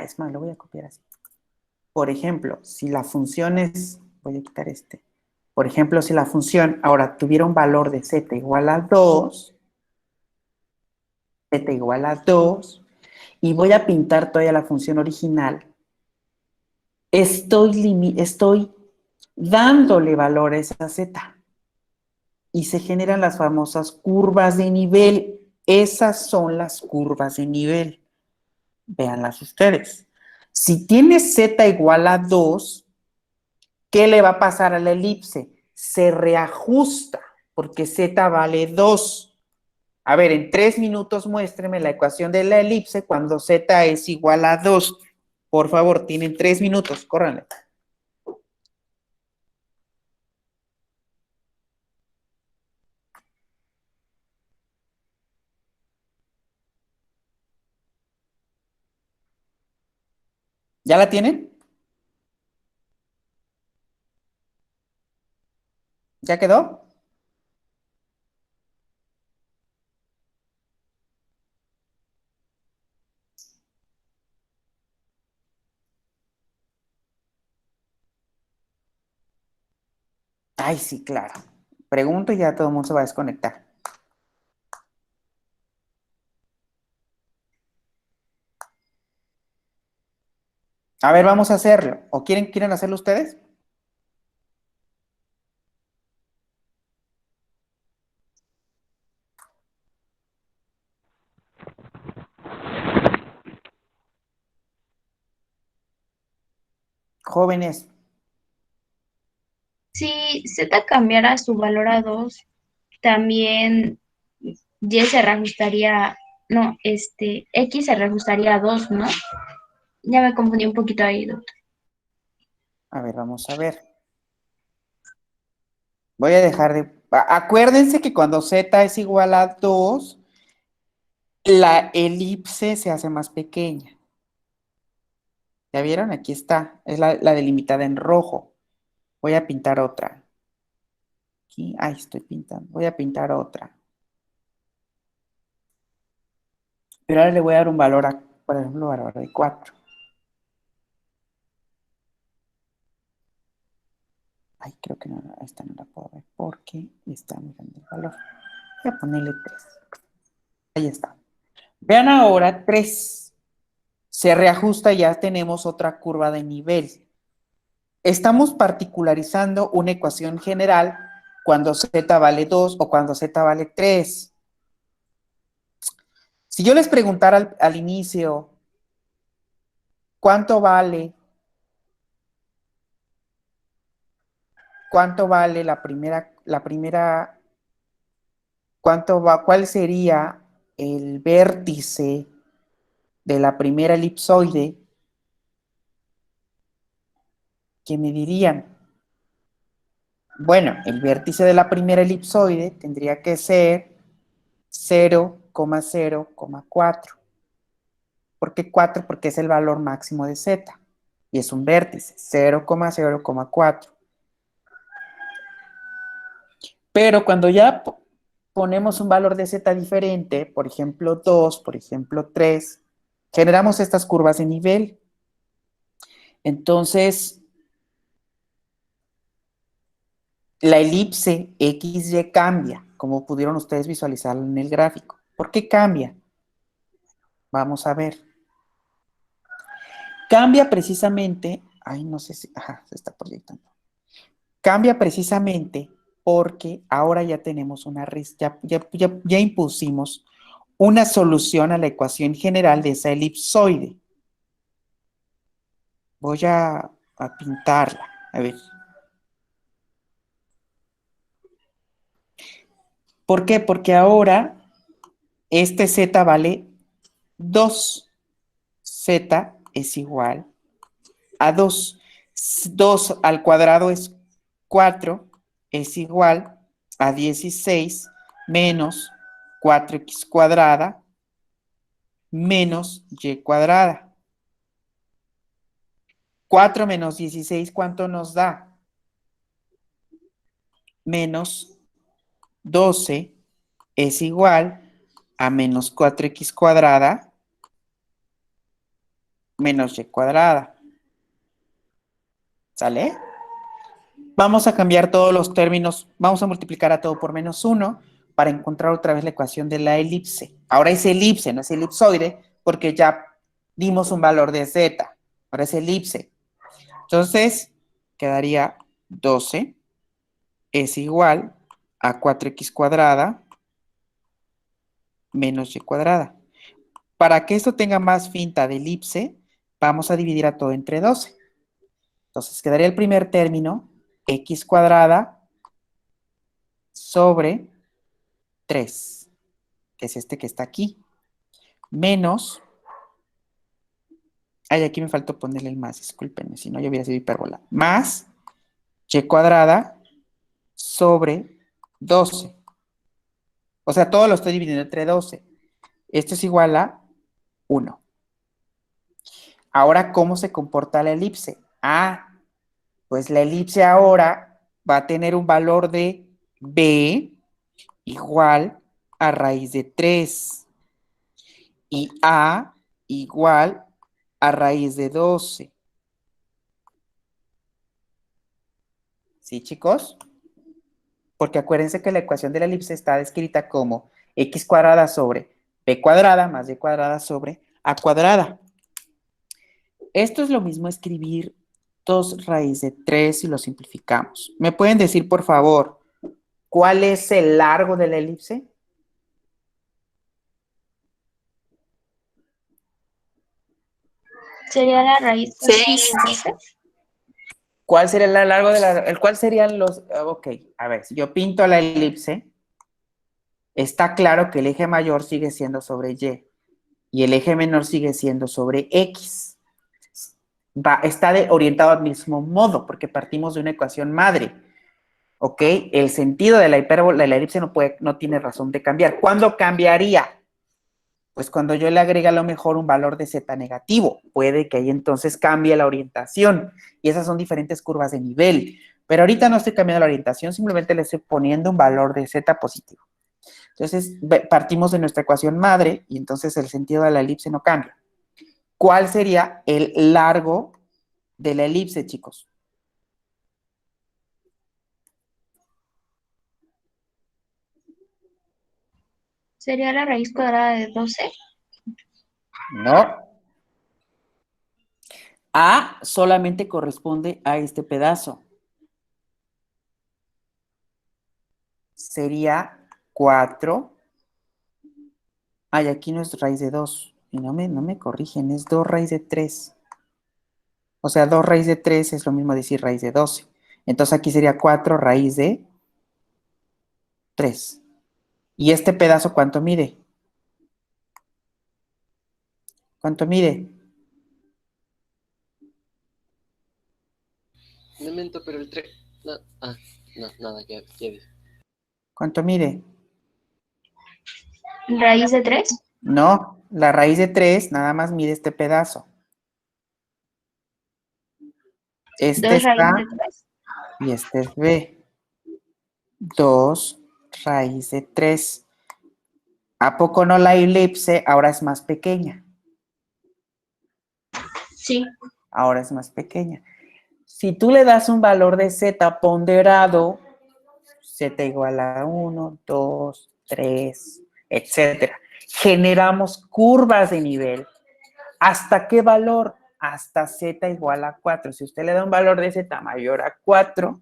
es más, lo voy a copiar así. Por ejemplo, si la función es, voy a quitar este. Por ejemplo, si la función ahora tuviera un valor de z igual a 2, y voy a pintar todavía la función original, estoy dándole valores a z y se generan las famosas curvas de nivel. Esas son las curvas de nivel. Véanlas ustedes. Si tiene z igual a 2, ¿qué le va a pasar a la elipse? Se reajusta porque z vale 2. A ver, en 3 minutos muéstreme la ecuación de la elipse cuando z es igual a 2. Por favor, tienen 3 minutos, córranle. ¿Ya la tienen? ¿Ya quedó? Ay, sí, claro. Pregunto y ya todo el mundo se va a desconectar. A ver, vamos a hacerlo. ¿O quieren hacerlo ustedes? Jóvenes. Si Z cambiara su valor a 2, también Y se reajustaría, no, X se reajustaría a 2, ¿no? Ya me confundí un poquito ahí, doctor. A ver, vamos a ver. Voy a dejar de... Acuérdense que cuando z es igual a 2, la elipse se hace más pequeña. ¿Ya vieron? Aquí está. Es la delimitada en rojo. Voy a pintar otra. Aquí, estoy pintando. Voy a pintar otra. Pero ahora le voy a dar un valor a, por ejemplo, valor de 4. Ay, creo que no, esta no la puedo ver porque está muy grande el valor. Voy a ponerle 3. Ahí está. Vean ahora 3. Se reajusta y ya tenemos otra curva de nivel. Estamos particularizando una ecuación general cuando z vale 2 o cuando z vale 3. Si yo les preguntara al inicio, ¿cuánto vale cuál sería el vértice de la primera elipsoide? ¿Qué me dirían? Bueno, el vértice de la primera elipsoide tendría que ser 0,0,4. ¿Por qué 4? Porque es el valor máximo de z y es un vértice, 0,0,4. Pero cuando ya ponemos un valor de z diferente, por ejemplo 2, por ejemplo 3, generamos estas curvas de nivel. Entonces, la elipse XY cambia, como pudieron ustedes visualizarlo en el gráfico. ¿Por qué cambia? Vamos a ver. Cambia precisamente, no sé si, se está proyectando. Cambia precisamente porque ahora ya tenemos ya impusimos una solución a la ecuación general de esa elipsoide. Voy a pintarla, a ver. ¿Por qué? Porque ahora este z vale 2. Z es igual a 2. 2 al cuadrado es 4, es igual a 16 menos 4x cuadrada menos y cuadrada. 4 menos 16, ¿cuánto nos da? Menos 12 es igual a menos 4x cuadrada menos y cuadrada. ¿Sale? Vamos a cambiar todos los términos, vamos a multiplicar a todo por menos 1 para encontrar otra vez la ecuación de la elipse. Ahora es elipse, no es elipsoide, porque ya dimos un valor de z. Ahora es elipse. Entonces, quedaría 12 es igual a 4x cuadrada menos y cuadrada. Para que esto tenga más finta de elipse, vamos a dividir a todo entre 12. Entonces, quedaría el primer término, x cuadrada sobre 3, que es este que está aquí, menos, aquí me faltó ponerle el más, discúlpenme, si no ya hubiera sido hipérbola, más y cuadrada sobre 12. O sea, todo lo estoy dividiendo entre 12. Esto es igual a 1. Ahora, ¿cómo se comporta la elipse? Pues la elipse ahora va a tener un valor de b igual a raíz de 3 y a igual a raíz de 12. ¿Sí, chicos? Porque acuérdense que la ecuación de la elipse está descrita como x cuadrada sobre b cuadrada más y cuadrada sobre a cuadrada. Esto es lo mismo escribir 2 raíz de 3 si lo simplificamos. ¿Me pueden decir, por favor, cuál es el largo de la elipse? Sería la raíz de 12. ¿Cuál sería el largo de cuál serían los? Ok, a ver, si yo pinto la elipse, está claro que el eje mayor sigue siendo sobre y el eje menor sigue siendo sobre X. Está orientado al mismo modo, porque partimos de una ecuación madre. ¿Ok? El sentido de la hipérbola, de la elipse no tiene razón de cambiar. ¿Cuándo cambiaría? Pues cuando yo le agregue a lo mejor un valor de z negativo. Puede que ahí entonces cambie la orientación. Y esas son diferentes curvas de nivel. Pero ahorita no estoy cambiando la orientación, simplemente le estoy poniendo un valor de z positivo. Entonces, partimos de nuestra ecuación madre y entonces el sentido de la elipse no cambia. ¿Cuál sería el largo de la elipse, chicos? Sería la raíz cuadrada de 12. No. A solamente corresponde a este pedazo. Sería 4. Ay, aquí no es raíz de 2. Y no me corrigen, es 2 raíz de 3. O sea, 2 raíz de 3 es lo mismo decir raíz de 12. Entonces aquí sería 4 raíz de 3. ¿Y este pedazo cuánto mide? ¿Cuánto mide? Un momento, pero el 3. No, no, nada, ya vi. ¿Cuánto mide? Raíz de 3. No, la raíz de 3 nada más mide este pedazo. Este 2 es raíz A de 3. y este es B. 2 raíz de 3. ¿A poco no la elipse ahora es más pequeña? Sí. Ahora es más pequeña. Si tú le das un valor de z ponderado, z igual a 1, 2, 3, etcétera, generamos curvas de nivel. ¿Hasta qué valor? Hasta z igual a 4. Si usted le da un valor de z mayor a 4,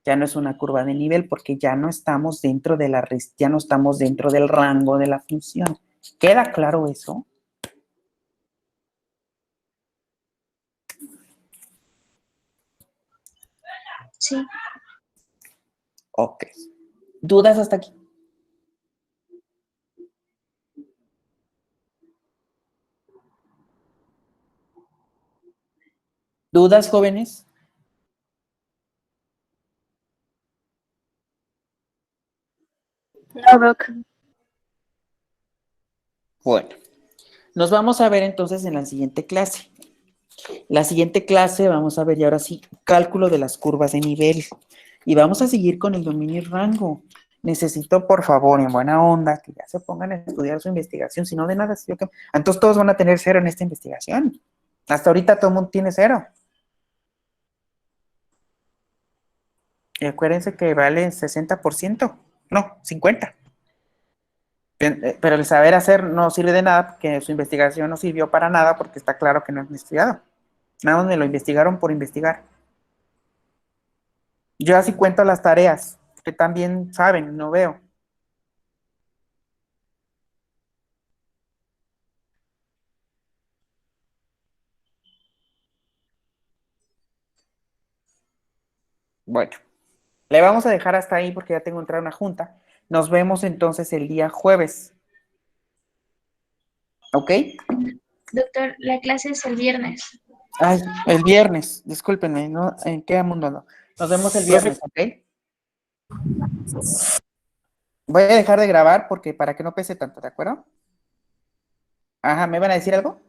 ya no es una curva de nivel porque ya no estamos dentro de ya no estamos dentro del rango de la función. ¿Queda claro eso? Sí. Ok. ¿Dudas hasta aquí? ¿Dudas, jóvenes? No, Doc. Bueno, nos vamos a ver entonces en la siguiente clase. La siguiente clase vamos a ver ya ahora sí cálculo de las curvas de nivel. Y vamos a seguir con el dominio y rango. Necesito, por favor, en buena onda, que ya se pongan a estudiar su investigación. Si no, de nada sirve. Entonces todos van a tener 0 en esta investigación. Hasta ahorita todo el mundo tiene 0. Y acuérdense que vale 60%. No, 50%. Pero el saber hacer no sirve de nada porque su investigación no sirvió para nada porque está claro que no es estudiado. Nada más me lo investigaron por investigar. Yo así cuento las tareas, que también saben, no veo. Bueno, le vamos a dejar hasta ahí porque ya tengo que entrar a una junta. Nos vemos entonces el día jueves. ¿Ok? Doctor, la clase es el viernes. Ay, el viernes, discúlpenme, ¿no? ¿En qué mundo no? Nos vemos el viernes, ¿ok? Voy a dejar de grabar porque para que no pese tanto, ¿de acuerdo? Ajá, ¿me van a decir algo?